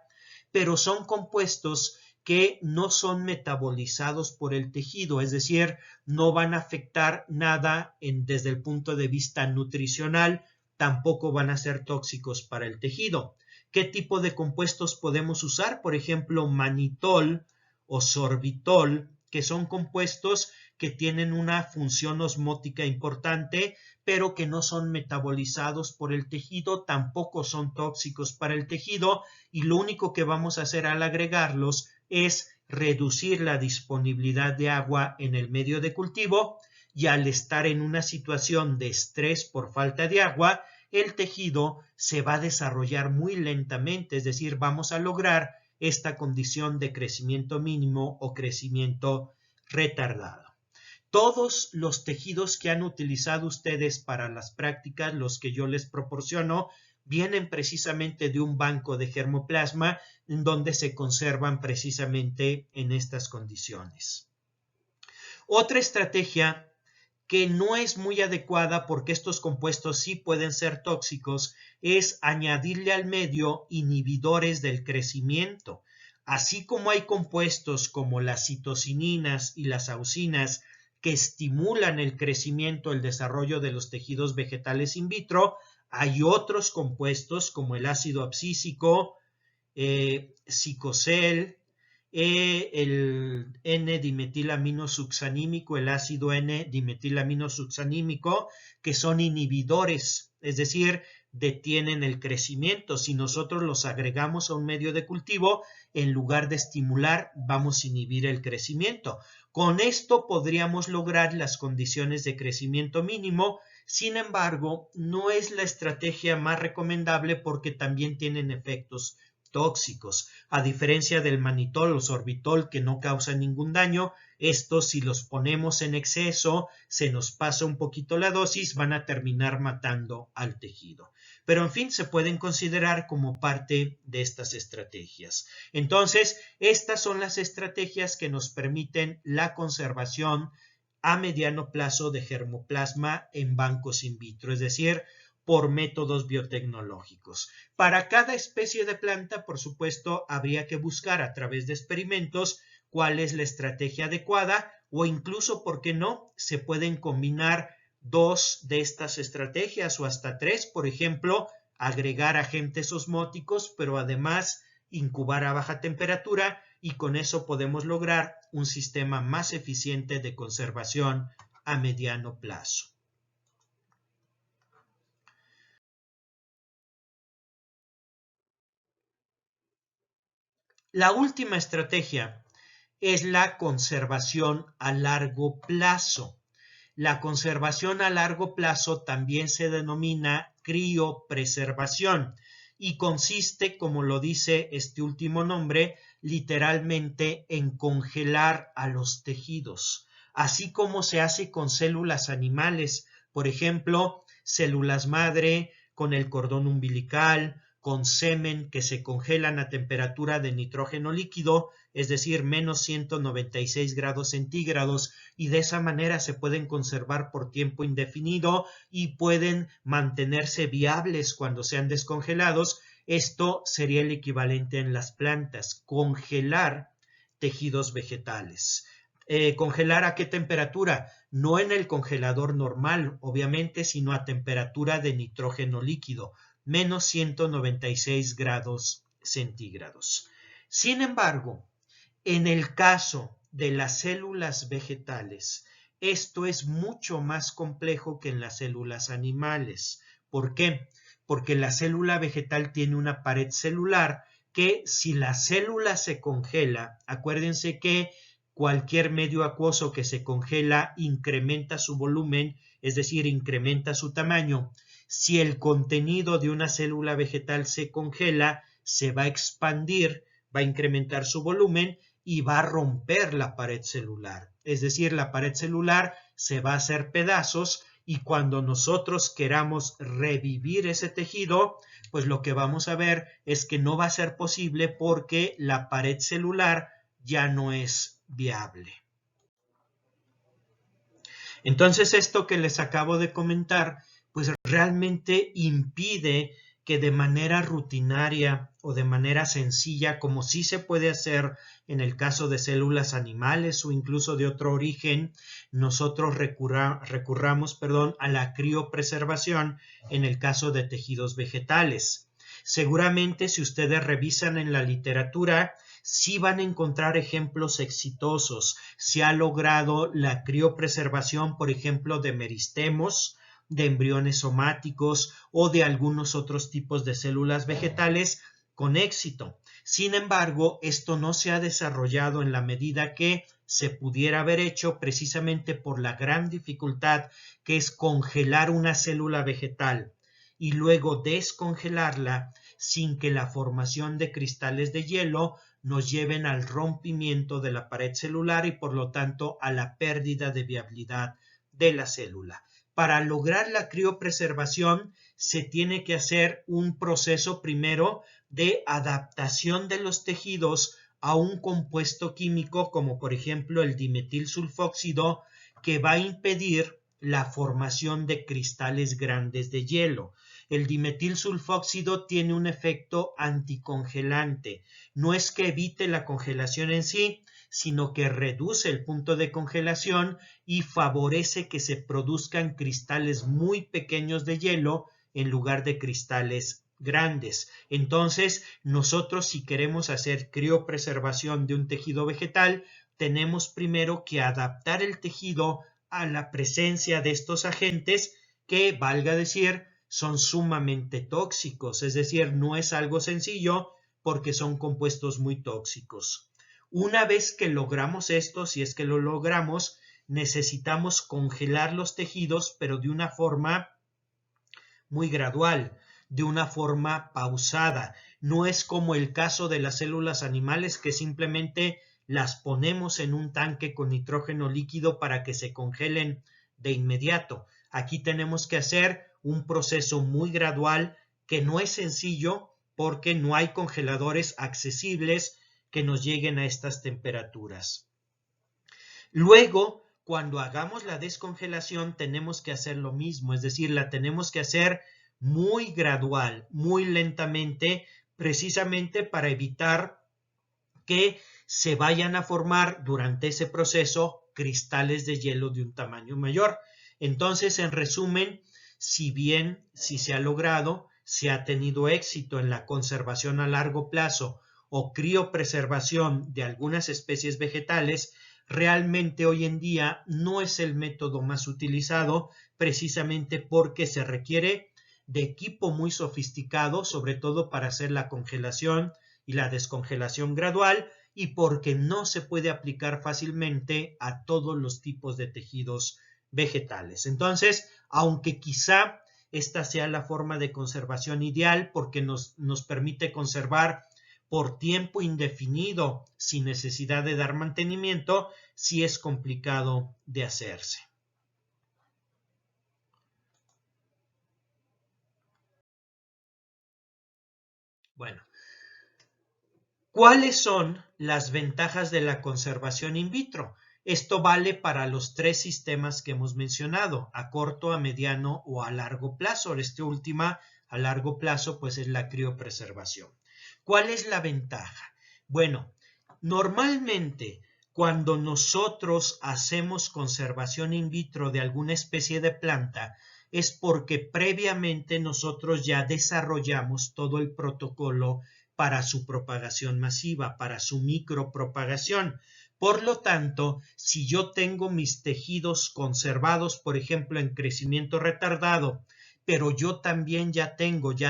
pero son compuestos que no son metabolizados por el tejido, es decir, no van a afectar nada desde el punto de vista nutricional, tampoco van a ser tóxicos para el tejido. ¿Qué tipo de compuestos podemos usar? Por ejemplo, manitol o sorbitol, que son compuestos que tienen una función osmótica importante, pero que no son metabolizados por el tejido, tampoco son tóxicos para el tejido, y lo único que vamos a hacer al agregarlos es reducir la disponibilidad de agua en el medio de cultivo, y al estar en una situación de estrés por falta de agua, el tejido se va a desarrollar muy lentamente, es decir, vamos a lograr esta condición de crecimiento mínimo o crecimiento retardado. Todos los tejidos que han utilizado ustedes para las prácticas, los que yo les proporciono, vienen precisamente de un banco de germoplasma en donde se conservan precisamente en estas condiciones. Otra estrategia que no es muy adecuada porque estos compuestos sí pueden ser tóxicos, es añadirle al medio inhibidores del crecimiento. Así como hay compuestos como las citocininas y las auxinas que estimulan el crecimiento, el desarrollo de los tejidos vegetales in vitro, hay otros compuestos como el ácido abscísico, Cicosel, el N-dimetilaminosuccinímico, el ácido N-dimetilaminosuccinímico, que son inhibidores, es decir, detienen el crecimiento. Si nosotros los agregamos a un medio de cultivo, en lugar de estimular, vamos a inhibir el crecimiento. Con esto podríamos lograr las condiciones de crecimiento mínimo. Sin embargo, no es la estrategia más recomendable porque también tienen efectos tóxicos. A diferencia del manitol o sorbitol, que no causan ningún daño, estos, si los ponemos en exceso, se nos pasa un poquito la dosis, van a terminar matando al tejido. Pero en fin, se pueden considerar como parte de estas estrategias. Entonces, estas son las estrategias que nos permiten la conservación a mediano plazo de germoplasma en bancos in vitro, es decir, por métodos biotecnológicos. Para cada especie de planta, por supuesto, habría que buscar a través de experimentos cuál es la estrategia adecuada, o incluso, ¿por qué no?, se pueden combinar dos de estas estrategias o hasta tres. Por ejemplo, agregar agentes osmóticos, pero además incubar a baja temperatura, y con eso podemos lograr un sistema más eficiente de conservación a mediano plazo. La última estrategia es la conservación a largo plazo. La conservación a largo plazo también se denomina criopreservación y consiste, como lo dice este último nombre, literalmente en congelar a los tejidos, así como se hace con células animales, por ejemplo, células madre con el cordón umbilical, con semen que se congelan a temperatura de nitrógeno líquido, es decir, menos 196 grados centígrados, y de esa manera se pueden conservar por tiempo indefinido y pueden mantenerse viables cuando sean descongelados. Esto sería el equivalente en las plantas, congelar tejidos vegetales. ¿Congelar a qué temperatura? No en el congelador normal, obviamente, sino a temperatura de nitrógeno líquido, menos 196 grados centígrados. Sin embargo, en el caso de las células vegetales, esto es mucho más complejo que en las células animales. ¿Por qué? Porque la célula vegetal tiene una pared celular que, si la célula se congela, acuérdense que cualquier medio acuoso que se congela incrementa su volumen, es decir, incrementa su tamaño. Si el contenido de una célula vegetal se congela, se va a expandir, va a incrementar su volumen y va a romper la pared celular. Es decir, la pared celular se va a hacer pedazos, y cuando nosotros queramos revivir ese tejido, pues lo que vamos a ver es que no va a ser posible porque la pared celular ya no es viable. Entonces esto que les acabo de comentar, pues realmente impide que de manera rutinaria o de manera sencilla, como sí se puede hacer en el caso de células animales o incluso de otro origen, nosotros recurramos a la criopreservación en el caso de tejidos vegetales. Seguramente si ustedes revisan en la literatura, sí van a encontrar ejemplos exitosos. Se ha logrado la criopreservación, por ejemplo, de meristemos, de embriones somáticos o de algunos otros tipos de células vegetales con éxito. Sin embargo, esto no se ha desarrollado en la medida que se pudiera haber hecho precisamente por la gran dificultad que es congelar una célula vegetal y luego descongelarla sin que la formación de cristales de hielo nos lleven al rompimiento de la pared celular y por lo tanto a la pérdida de viabilidad de la célula. Para lograr la criopreservación se tiene que hacer un proceso primero de adaptación de los tejidos a un compuesto químico como por ejemplo el dimetilsulfóxido que va a impedir la formación de cristales grandes de hielo. El dimetilsulfóxido tiene un efecto anticongelante. No es que evite la congelación en sí, sino que reduce el punto de congelación y favorece que se produzcan cristales muy pequeños de hielo en lugar de cristales grandes. Entonces, nosotros si queremos hacer criopreservación de un tejido vegetal, tenemos primero que adaptar el tejido a la presencia de estos agentes que, valga decir, son sumamente tóxicos, es decir, no es algo sencillo porque son compuestos muy tóxicos. Una vez que logramos esto, si es que lo logramos, necesitamos congelar los tejidos, pero de una forma muy gradual, de una forma pausada. No es como el caso de las células animales que simplemente las ponemos en un tanque con nitrógeno líquido para que se congelen de inmediato. Aquí tenemos que hacer un proceso muy gradual que no es sencillo porque no hay congeladores accesibles que nos lleguen a estas temperaturas. Luego, cuando hagamos la descongelación, tenemos que hacer lo mismo, es decir, la tenemos que hacer muy gradual, muy lentamente, precisamente para evitar que se vayan a formar durante ese proceso cristales de hielo de un tamaño mayor. Entonces, en resumen, si bien se ha logrado, se ha tenido éxito en la conservación a largo plazo o criopreservación de algunas especies vegetales, realmente hoy en día no es el método más utilizado precisamente porque se requiere de equipo muy sofisticado, sobre todo para hacer la congelación y la descongelación gradual y porque no se puede aplicar fácilmente a todos los tipos de tejidos vegetales. Entonces, aunque quizá esta sea la forma de conservación ideal porque nos permite conservar por tiempo indefinido sin necesidad de dar mantenimiento, sí es complicado de hacerse. Bueno, ¿cuáles son las ventajas de la conservación in vitro? Esto vale para los tres sistemas que hemos mencionado, a corto, a mediano o a largo plazo. Esta última, a largo plazo, pues es la criopreservación. ¿Cuál es la ventaja? Bueno, normalmente cuando nosotros hacemos conservación in vitro de alguna especie de planta, es porque previamente nosotros ya desarrollamos todo el protocolo para su propagación masiva, para su micropropagación. Por lo tanto, si yo tengo mis tejidos conservados, por ejemplo, en crecimiento retardado, pero yo también ya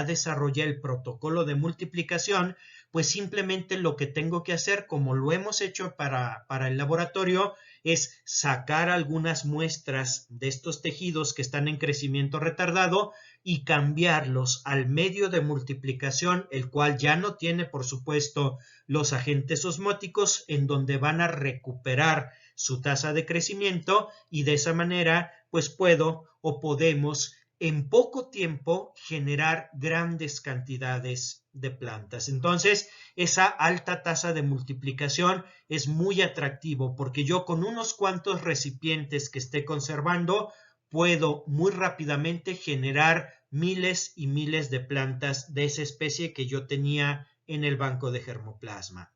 desarrollé el protocolo de multiplicación, pues simplemente lo que tengo que hacer, como lo hemos hecho para el laboratorio, es sacar algunas muestras de estos tejidos que están en crecimiento retardado y cambiarlos al medio de multiplicación, el cual ya no tiene, por supuesto, los agentes osmóticos, en donde van a recuperar su tasa de crecimiento y de esa manera, pues podemos en poco tiempo generar grandes cantidades de plantas. Entonces, esa alta tasa de multiplicación es muy atractivo porque yo con unos cuantos recipientes que esté conservando puedo muy rápidamente generar miles y miles de plantas de esa especie que yo tenía en el banco de germoplasma.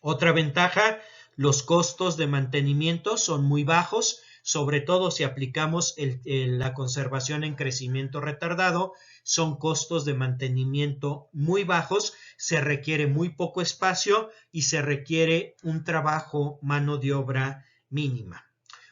Otra ventaja, los costos de mantenimiento son muy bajos, sobre todo si aplicamos la conservación en crecimiento retardado, son costos de mantenimiento muy bajos, se requiere muy poco espacio y se requiere un trabajo, mano de obra mínima.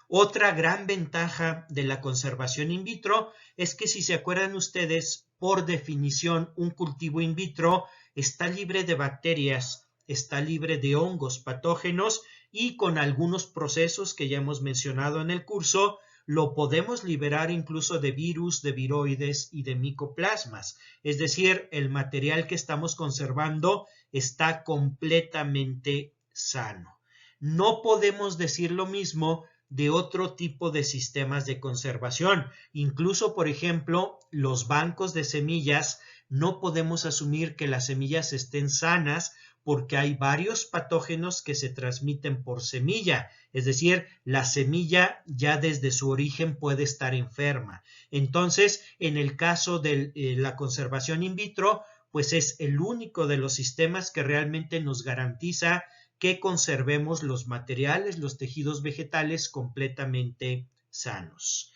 Otra gran ventaja de la conservación in vitro es que, si se acuerdan ustedes, por definición un cultivo in vitro está libre de bacterias, está libre de hongos patógenos y con algunos procesos que ya hemos mencionado en el curso, lo podemos liberar incluso de virus, de viroides y de micoplasmas. Es decir, el material que estamos conservando está completamente sano. No podemos decir lo mismo de otro tipo de sistemas de conservación. Incluso, por ejemplo, los bancos de semillas, no podemos asumir que las semillas estén sanas porque hay varios patógenos que se transmiten por semilla. Es decir, la semilla ya desde su origen puede estar enferma. Entonces, en el caso de la conservación in vitro, pues es el único de los sistemas que realmente nos garantiza que conservemos los materiales, los tejidos vegetales completamente sanos.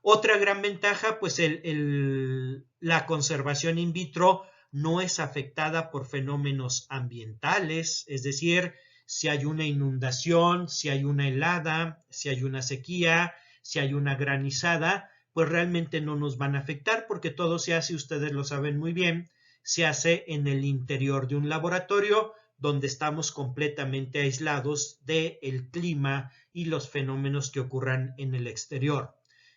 Otra gran ventaja, pues la conservación in vitro no es afectada por fenómenos ambientales, es decir, si hay una inundación, si hay una helada, si hay una sequía, si hay una granizada, pues realmente no nos van a afectar porque todo se hace, ustedes lo saben muy bien, se hace en el interior de un laboratorio donde estamos completamente aislados del clima y los fenómenos que ocurran en el exterior.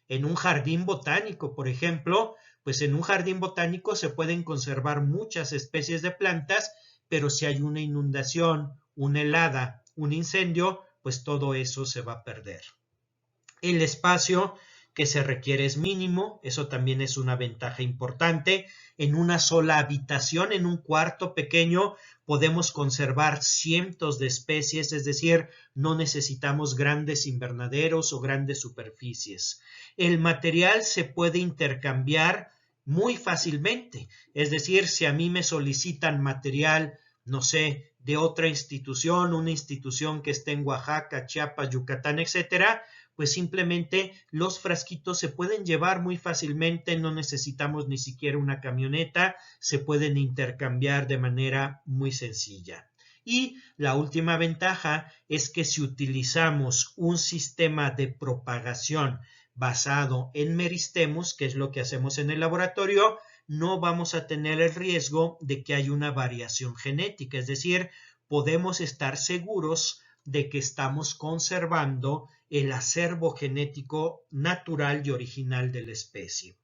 En un jardín botánico, por ejemplo, pues en un jardín botánico se pueden conservar muchas especies de plantas, pero si hay una inundación, una helada, un incendio, pues todo eso se va a perder. El espacio que se requiere es mínimo, eso también es una ventaja importante. En una sola habitación, en un cuarto pequeño, podemos conservar cientos de especies, es decir, no necesitamos grandes invernaderos o grandes superficies. El material se puede intercambiar muy fácilmente, es decir, si a mí me solicitan material, no sé, de otra institución, una institución que esté en Oaxaca, Chiapas, Yucatán, etcétera, pues simplemente los frasquitos se pueden llevar muy fácilmente, no necesitamos ni siquiera una camioneta, se pueden intercambiar de manera muy sencilla. Y la última ventaja es que si utilizamos un sistema de propagación basado en meristemos, que es lo que hacemos en el laboratorio, no vamos a tener el riesgo de que haya una variación genética, es decir, podemos estar seguros de que estamos conservando el acervo genético natural y original de la especie.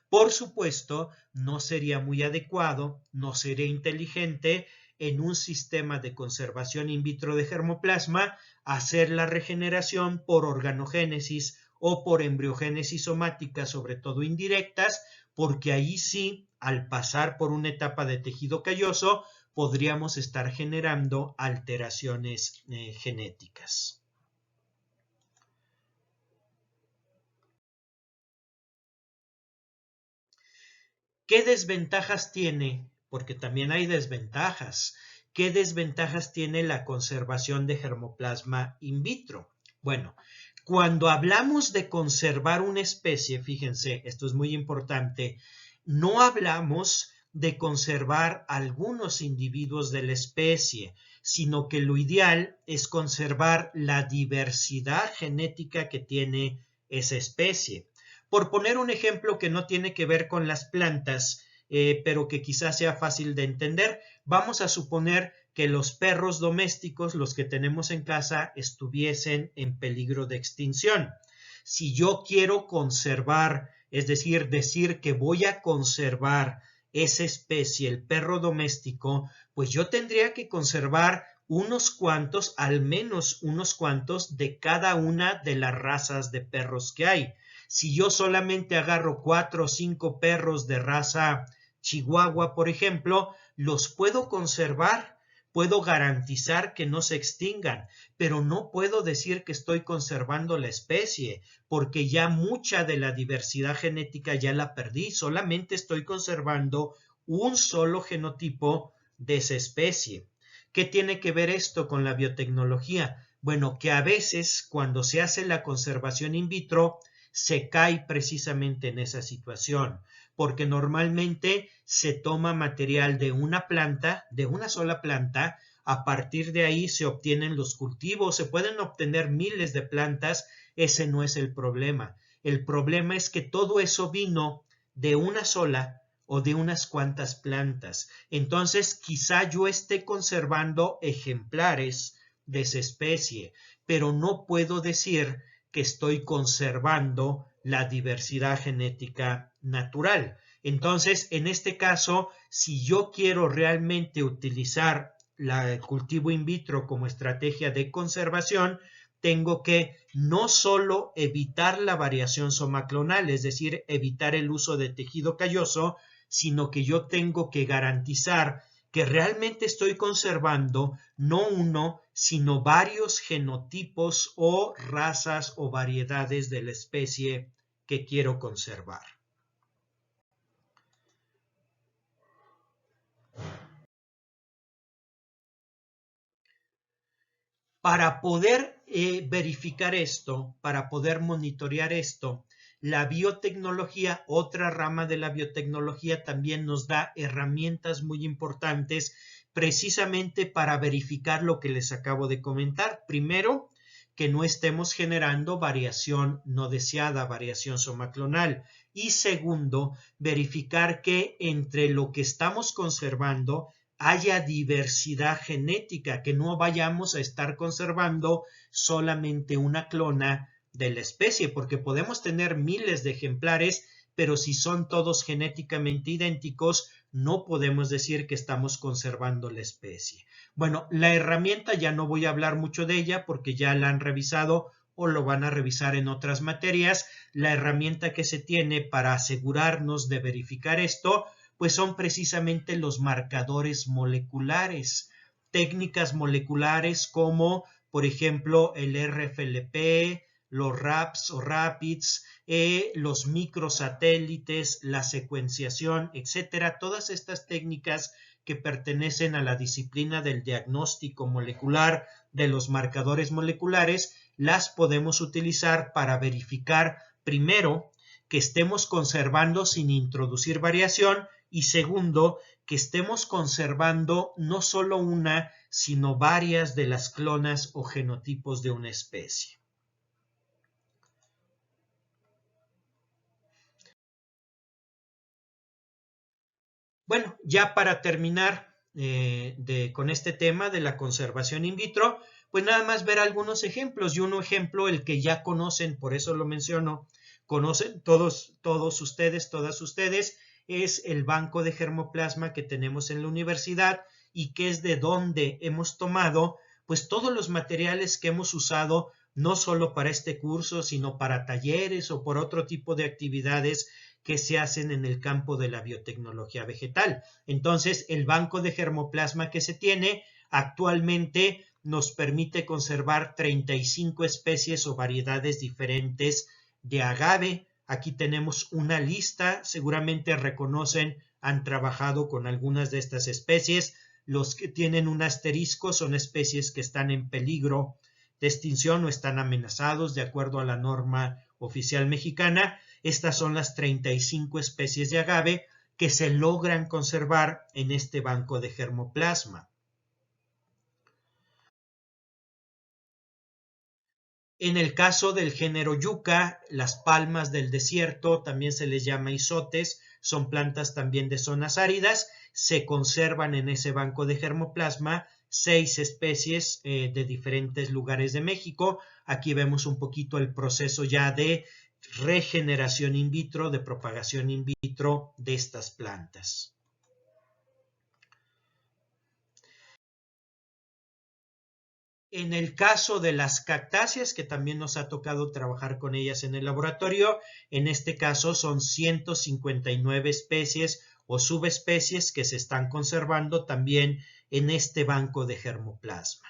Por supuesto, no sería muy adecuado, no sería inteligente en un sistema de conservación in vitro de germoplasma hacer la regeneración por organogénesis o por embriogénesis somática, sobre todo indirectas, porque ahí sí, al pasar por una etapa de tejido calloso, podríamos estar generando alteraciones genéticas. ¿Qué desventajas tiene? Porque también hay desventajas. ¿Qué desventajas tiene la conservación de germoplasma in vitro? Bueno, cuando hablamos de conservar una especie, fíjense, esto es muy importante, no hablamos de conservar algunos individuos de la especie, sino que lo ideal es conservar la diversidad genética que tiene esa especie. Por poner un ejemplo que no tiene que ver con las plantas, pero que quizás sea fácil de entender, vamos a suponer que los perros domésticos, los que tenemos en casa, estuviesen en peligro de extinción. Si yo quiero conservar, es decir que voy a conservar esa especie, el perro doméstico, pues yo tendría que conservar unos cuantos, al menos unos cuantos, de cada una de las razas de perros que hay. Si yo solamente agarro 4 o 5 perros de raza Chihuahua, por ejemplo, los puedo conservar, puedo garantizar que no se extingan, pero no puedo decir que estoy conservando la especie, porque ya mucha de la diversidad genética ya la perdí, solamente estoy conservando un solo genotipo de esa especie. ¿Qué tiene que ver esto con la biotecnología? Bueno, que a veces cuando se hace la conservación in vitro, se cae precisamente en esa situación, porque normalmente se toma material de una planta, de una sola planta, a partir de ahí se obtienen los cultivos, se pueden obtener miles de plantas, ese no es el problema. El problema es que todo eso vino de una sola o de unas cuantas plantas. Entonces, quizá yo esté conservando ejemplares de esa especie, pero no puedo decir que estoy conservando la diversidad genética natural. Entonces, en este caso, si yo quiero realmente utilizar el cultivo in vitro como estrategia de conservación, tengo que no solo evitar la variación somaclonal, es decir, evitar el uso de tejido calloso, sino que yo tengo que garantizar que realmente estoy conservando no uno, sino varios genotipos o razas o variedades de la especie que quiero conservar. Para poder verificar esto, para poder monitorear esto, la biotecnología, otra rama de la biotecnología, también nos da herramientas muy importantes precisamente para verificar lo que les acabo de comentar. Primero, que no estemos generando variación no deseada, variación somaclonal. Y segundo, verificar que entre lo que estamos conservando haya diversidad genética, que no vayamos a estar conservando solamente una clona de la especie, porque podemos tener miles de ejemplares, pero si son todos genéticamente idénticos, no podemos decir que estamos conservando la especie. Bueno, la herramienta ya no voy a hablar mucho de ella porque ya la han revisado o lo van a revisar en otras materias. La herramienta que se tiene para asegurarnos de verificar esto, pues son precisamente los marcadores moleculares, técnicas moleculares como, por ejemplo, el RFLP, los RAPs o RAPIDS, los microsatélites, la secuenciación, etcétera. Todas estas técnicas que pertenecen a la disciplina del diagnóstico molecular, de los marcadores moleculares, las podemos utilizar para verificar, primero, que estemos conservando sin introducir variación, y segundo, que estemos conservando no solo una, sino varias de las clonas o genotipos de una especie. Bueno, ya para terminar con este tema de la conservación in vitro, pues nada más ver algunos ejemplos, y un ejemplo, el que ya conocen, por eso lo menciono, conocen todos ustedes, todas ustedes, es el banco de germoplasma que tenemos en la universidad y que es de donde hemos tomado pues todos los materiales que hemos usado no solo para este curso, sino para talleres o por otro tipo de actividades que se hacen en el campo de la biotecnología vegetal. Entonces, el banco de germoplasma que se tiene actualmente nos permite conservar 35 especies o variedades diferentes de agave. Aquí tenemos una lista, seguramente reconocen, han trabajado con algunas de estas especies. Los que tienen un asterisco son especies que están en peligro de extinción o están amenazados de acuerdo a la norma oficial mexicana. Estas son las 35 especies de agave que se logran conservar en este banco de germoplasma. En el caso del género yucca, las palmas del desierto, también se les llama isotes, son plantas también de zonas áridas, se conservan en ese banco de germoplasma 6 especies de diferentes lugares de México. Aquí vemos un poquito el proceso ya de regeneración in vitro, de propagación in vitro de estas plantas. En el caso de las cactáceas, que también nos ha tocado trabajar con ellas en el laboratorio, en este caso son 159 especies o subespecies que se están conservando también en este banco de germoplasma.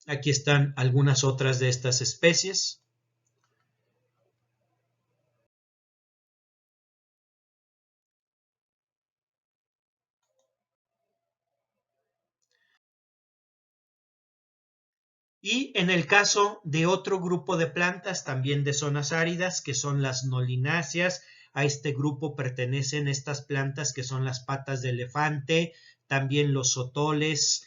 Aquí están algunas otras de estas especies. Y en el caso de otro grupo de plantas, también de zonas áridas, que son las nolináceas, a este grupo pertenecen estas plantas que son las patas de elefante, también los sotoles,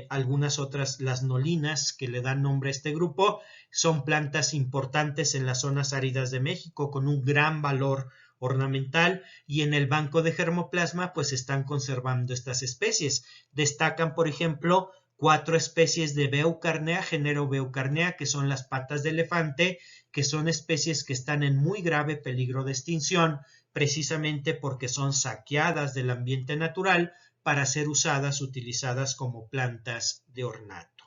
algunas otras, las nolinas, que le dan nombre a este grupo, son plantas importantes en las zonas áridas de México, con un gran valor ornamental, y en el banco de germoplasma pues están conservando estas especies. Destacan, por ejemplo, 4 especies de Beucarnea, género Beucarnea, que son las patas de elefante, que son especies que están en muy grave peligro de extinción, precisamente porque son saqueadas del ambiente natural para ser utilizadas como plantas de ornato.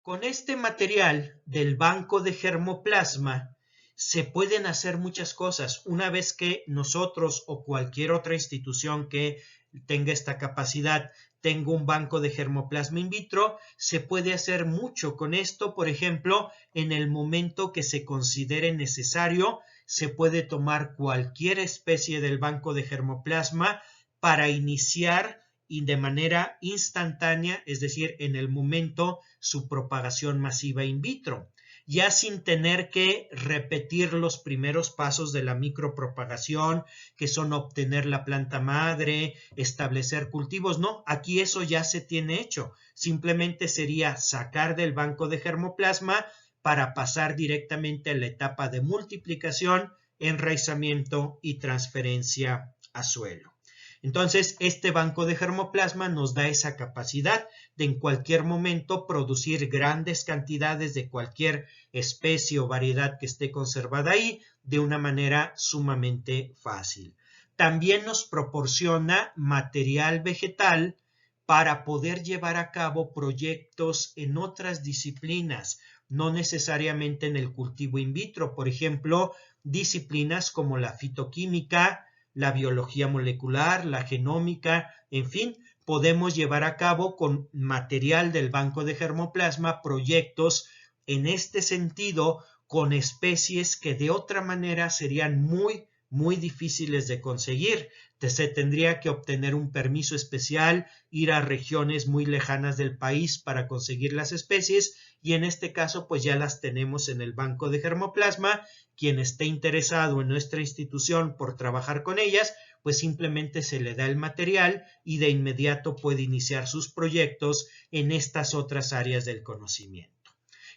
Con este material del banco de germoplasma se pueden hacer muchas cosas. Una vez que nosotros o cualquier otra institución que tenga esta capacidad tenga un banco de germoplasma in vitro, se puede hacer mucho con esto. Por ejemplo, en el momento que se considere necesario, se puede tomar cualquier especie del banco de germoplasma para iniciar y de manera instantánea, es decir, en el momento, su propagación masiva in vitro, ya sin tener que repetir los primeros pasos de la micropropagación, que son obtener la planta madre, establecer cultivos. No, aquí eso ya se tiene hecho. Simplemente sería sacar del banco de germoplasma para pasar directamente a la etapa de multiplicación, enraizamiento y transferencia a suelo. Entonces, este banco de germoplasma nos da esa capacidad de en cualquier momento producir grandes cantidades de cualquier especie o variedad que esté conservada ahí de una manera sumamente fácil. También nos proporciona material vegetal para poder llevar a cabo proyectos en otras disciplinas, no necesariamente en el cultivo in vitro. Por ejemplo, disciplinas como la fitoquímica, la biología molecular, la genómica, en fin, podemos llevar a cabo con material del banco de germoplasma proyectos en este sentido con especies que de otra manera serían muy difíciles de conseguir. Se tendría que obtener un permiso especial, ir a regiones muy lejanas del país para conseguir las especies, y en este caso pues ya las tenemos en el banco de germoplasma. Quien esté interesado en nuestra institución por trabajar con ellas, pues simplemente se le da el material y de inmediato puede iniciar sus proyectos en estas otras áreas del conocimiento.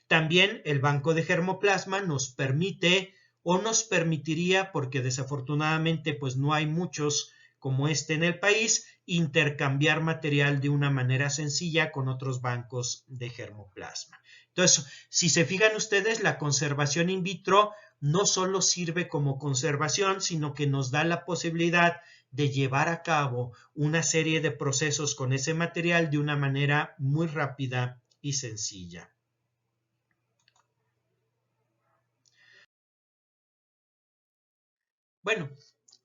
También el banco de germoplasma nos permite o nos permitiría, porque desafortunadamente pues no hay muchos como este en el país, intercambiar material de una manera sencilla con otros bancos de germoplasma. Entonces, si se fijan ustedes, la conservación in vitro no solo sirve como conservación, sino que nos da la posibilidad de llevar a cabo una serie de procesos con ese material de una manera muy rápida y sencilla. Bueno,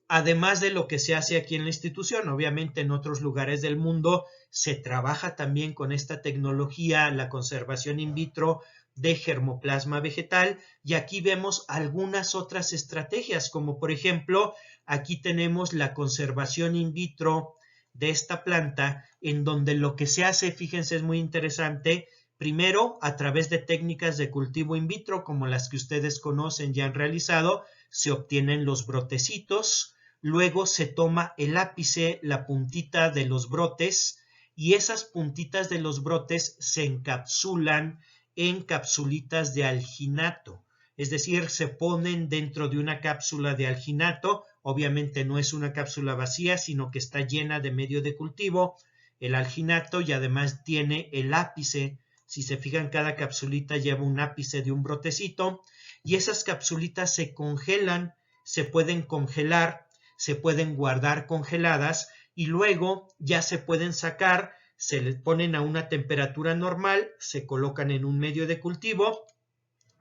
además de lo que se hace aquí en la institución, obviamente en otros lugares del mundo se trabaja también con esta tecnología, la conservación in vitro de germoplasma vegetal, y aquí vemos algunas otras estrategias, como por ejemplo, aquí tenemos la conservación in vitro de esta planta, en donde lo que se hace, fíjense, es muy interesante. Primero, a través de técnicas de cultivo in vitro, como las que ustedes conocen y han realizado, se obtienen los brotecitos. Luego se toma el ápice, la puntita de los brotes, y esas puntitas de los brotes se encapsulan en capsulitas de alginato. Es decir, se ponen dentro de una cápsula de alginato. Obviamente no es una cápsula vacía, sino que está llena de medio de cultivo, el alginato, y además tiene el ápice. Si se fijan, cada capsulita lleva un ápice de un brotecito, y esas capsulitas se congelan se pueden congelar, se pueden guardar congeladas y luego ya se pueden sacar, se les ponen a una temperatura normal, se colocan en un medio de cultivo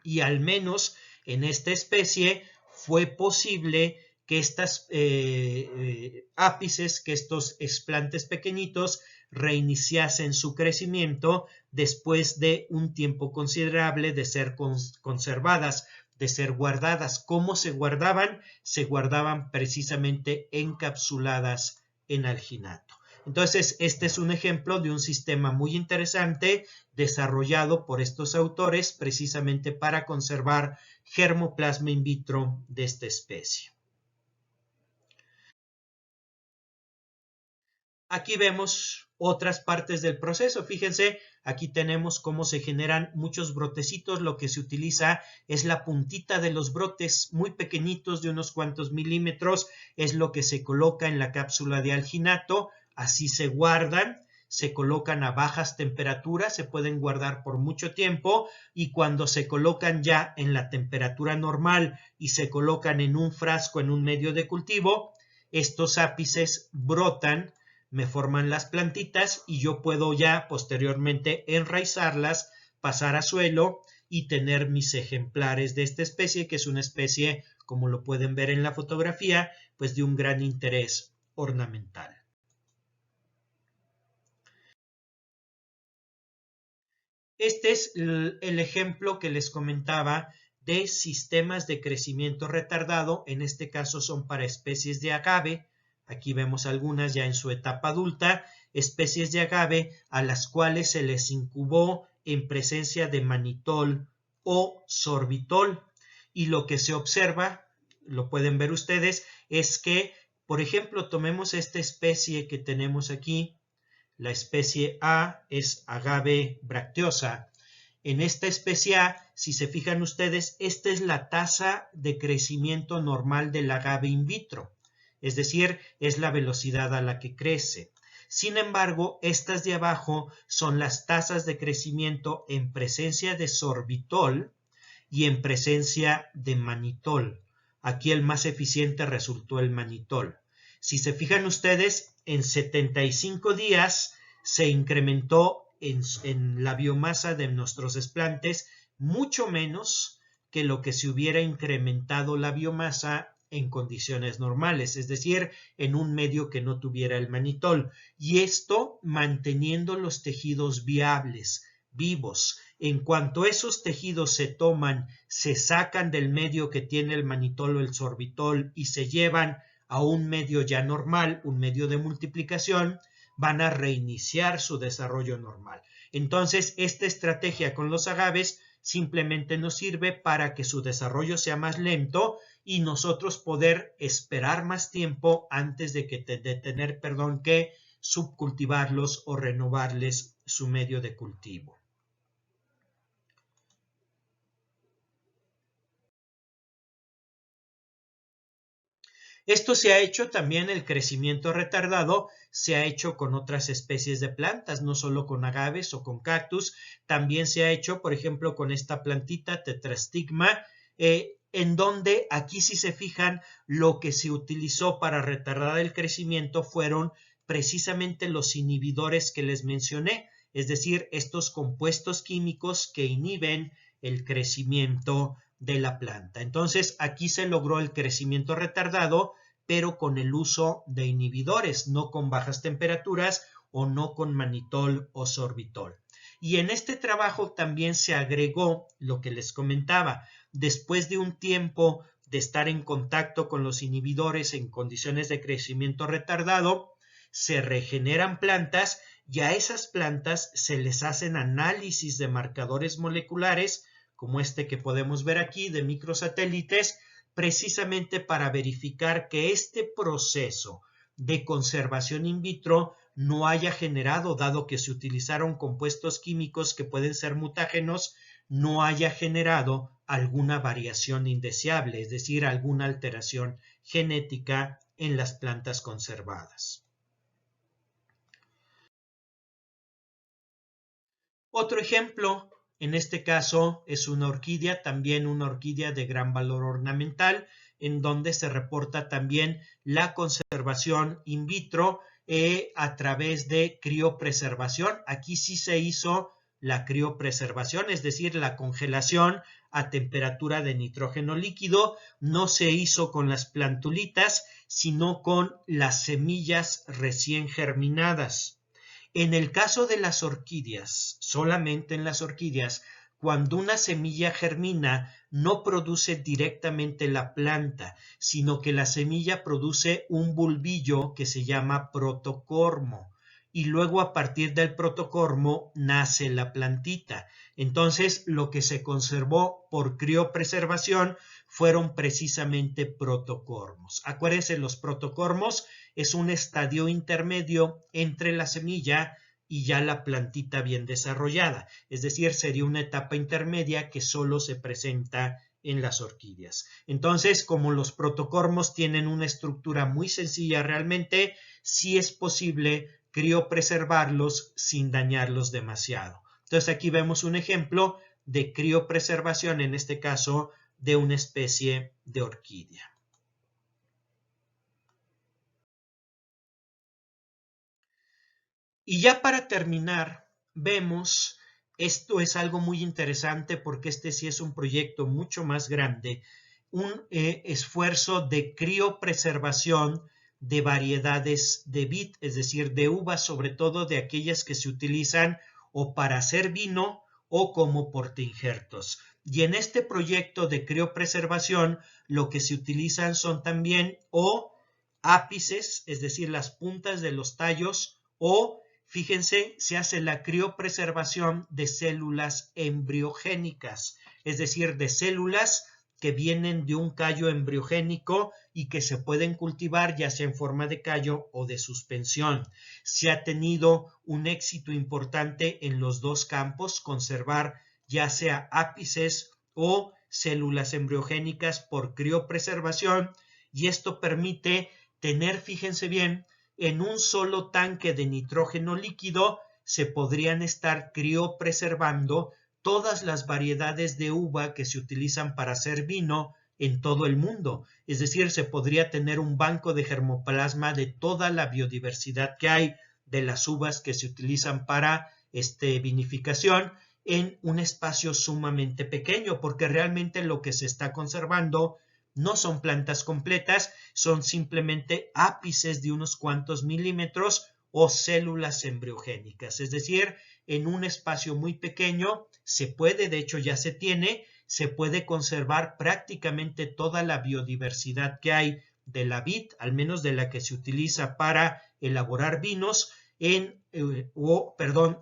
y al menos en esta especie fue posible que estas ápices, que estos explantes pequeñitos reiniciasen su crecimiento después de un tiempo considerable de ser conservadas, de ser guardadas. ¿Cómo se guardaban? Se guardaban precisamente encapsuladas en alginato. Entonces, este es un ejemplo de un sistema muy interesante desarrollado por estos autores precisamente para conservar germoplasma in vitro de esta especie. Aquí vemos otras partes del proceso. Fíjense, aquí tenemos cómo se generan muchos brotecitos. Lo que se utiliza es la puntita de los brotes muy pequeñitos de unos cuantos milímetros. Es lo que se coloca en la cápsula de alginato. Así se guardan. Se colocan a bajas temperaturas, se pueden guardar por mucho tiempo y cuando se colocan ya en la temperatura normal y se colocan en un frasco, en un medio de cultivo, estos ápices brotan, me forman las plantitas y yo puedo ya posteriormente enraizarlas, pasar a suelo y tener mis ejemplares de esta especie, que es una especie, como lo pueden ver en la fotografía, pues de un gran interés ornamental. Este es el ejemplo que les comentaba de sistemas de crecimiento retardado. En este caso son para especies de agave. Aquí vemos algunas ya en su etapa adulta, especies de agave a las cuales se les incubó en presencia de manitol o sorbitol. Y lo que se observa, lo pueden ver ustedes, es que, por ejemplo, tomemos esta especie que tenemos aquí. La especie A es agave bracteosa. En esta especie A, si se fijan ustedes, esta es la tasa de crecimiento normal del agave in vitro, es decir, es la velocidad a la que crece. Sin embargo, estas de abajo son las tasas de crecimiento en presencia de sorbitol y en presencia de manitol. Aquí el más eficiente resultó el manitol. Si se fijan ustedes, en 75 días se incrementó en la biomasa de nuestros esplantes mucho menos que lo que se hubiera incrementado la biomasa en condiciones normales, es decir, en un medio que no tuviera el manitol. Y esto manteniendo los tejidos viables, vivos. En cuanto esos tejidos se toman, se sacan del medio que tiene el manitol o el sorbitol y se llevan a un medio ya normal, un medio de multiplicación, van a reiniciar su desarrollo normal. Entonces, esta estrategia con los agaves simplemente nos sirve para que su desarrollo sea más lento y nosotros poder esperar más tiempo antes de tener que subcultivarlos o renovarles su medio de cultivo. Esto se ha hecho también, el crecimiento retardado se ha hecho con otras especies de plantas, no solo con agaves o con cactus, también se ha hecho, por ejemplo, con esta plantita Tetrastigma, en donde aquí si se fijan, lo que se utilizó para retardar el crecimiento fueron precisamente los inhibidores que les mencioné, es decir, estos compuestos químicos que inhiben el crecimiento de la planta. Entonces, aquí se logró el crecimiento retardado, pero con el uso de inhibidores, no con bajas temperaturas o no con manitol o sorbitol. Y en este trabajo también se agregó lo que les comentaba, después de un tiempo de estar en contacto con los inhibidores en condiciones de crecimiento retardado, se regeneran plantas y a esas plantas se les hacen análisis de marcadores moleculares como este que podemos ver aquí de microsatélites, precisamente para verificar que este proceso de conservación in vitro no haya generado, dado que se utilizaron compuestos químicos que pueden ser mutágenos, no haya generado alguna variación indeseable, es decir, alguna alteración genética en las plantas conservadas. Otro ejemplo, en este caso es una orquídea, también una orquídea de gran valor ornamental, en donde se reporta también la conservación in vitro a través de criopreservación. Aquí sí se hizo la criopreservación, es decir, la congelación a temperatura de nitrógeno líquido. No se hizo con las plantulitas, sino con las semillas recién germinadas. En el caso de las orquídeas, solamente en las orquídeas, cuando una semilla germina, no produce directamente la planta, sino que la semilla produce un bulbillo que se llama protocormo. Y luego a partir del protocormo nace la plantita. Entonces lo que se conservó por criopreservación fueron precisamente protocormos. Acuérdense, los protocormos es un estadio intermedio entre la semilla y ya la plantita bien desarrollada. Es decir, sería una etapa intermedia que solo se presenta en las orquídeas. Entonces, como los protocormos tienen una estructura muy sencilla realmente, sí es posible criopreservarlos sin dañarlos demasiado. Entonces, aquí vemos un ejemplo de criopreservación, en este caso, de una especie de orquídea. Y ya para terminar, vemos, esto es algo muy interesante porque este sí es un proyecto mucho más grande, un esfuerzo de criopreservación de variedades de vid, es decir, de uvas, sobre todo de aquellas que se utilizan o para hacer vino o como portainjertos. Y en este proyecto de criopreservación, lo que se utilizan son también o ápices, es decir, las puntas de los tallos, o fíjense, se hace la criopreservación de células embriogénicas, es decir, de células que vienen de un callo embriogénico y que se pueden cultivar ya sea en forma de callo o de suspensión. Se ha tenido un éxito importante en los dos campos, conservar ya sea ápices o células embriogénicas por criopreservación, y esto permite tener, fíjense bien, en un solo tanque de nitrógeno líquido se podrían estar criopreservando todas las variedades de uva que se utilizan para hacer vino en todo el mundo. Es decir, se podría tener un banco de germoplasma de toda la biodiversidad que hay de las uvas que se utilizan para vinificación en un espacio sumamente pequeño, porque realmente lo que se está conservando no son plantas completas, son simplemente ápices de unos cuantos milímetros o células embriogénicas. Es decir, en un espacio muy pequeño se puede, de hecho ya se tiene, se puede conservar prácticamente toda la biodiversidad que hay de la vid, al menos de la que se utiliza para elaborar vinos,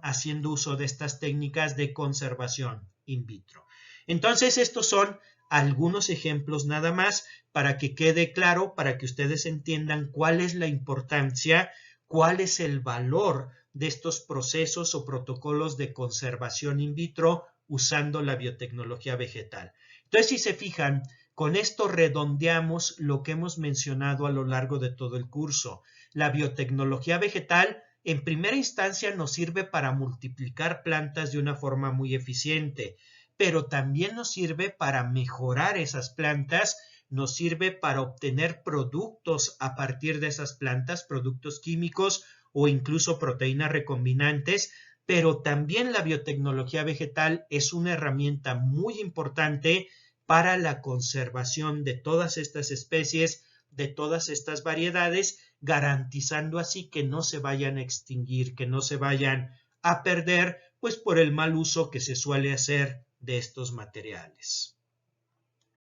haciendo uso de estas técnicas de conservación in vitro. Entonces, estos son algunos ejemplos nada más para que quede claro, para que ustedes entiendan cuál es la importancia, cuál es el valor de estos procesos o protocolos de conservación in vitro usando la biotecnología vegetal. Entonces, si se fijan, con esto redondeamos lo que hemos mencionado a lo largo de todo el curso. La biotecnología vegetal, en primera instancia, nos sirve para multiplicar plantas de una forma muy eficiente, pero también nos sirve para mejorar esas plantas, nos sirve para obtener productos a partir de esas plantas, productos químicos o incluso proteínas recombinantes, pero también la biotecnología vegetal es una herramienta muy importante para la conservación de todas estas especies, de todas estas variedades, garantizando así que no se vayan a extinguir, que no se vayan a perder, pues por el mal uso que se suele hacer de estos materiales.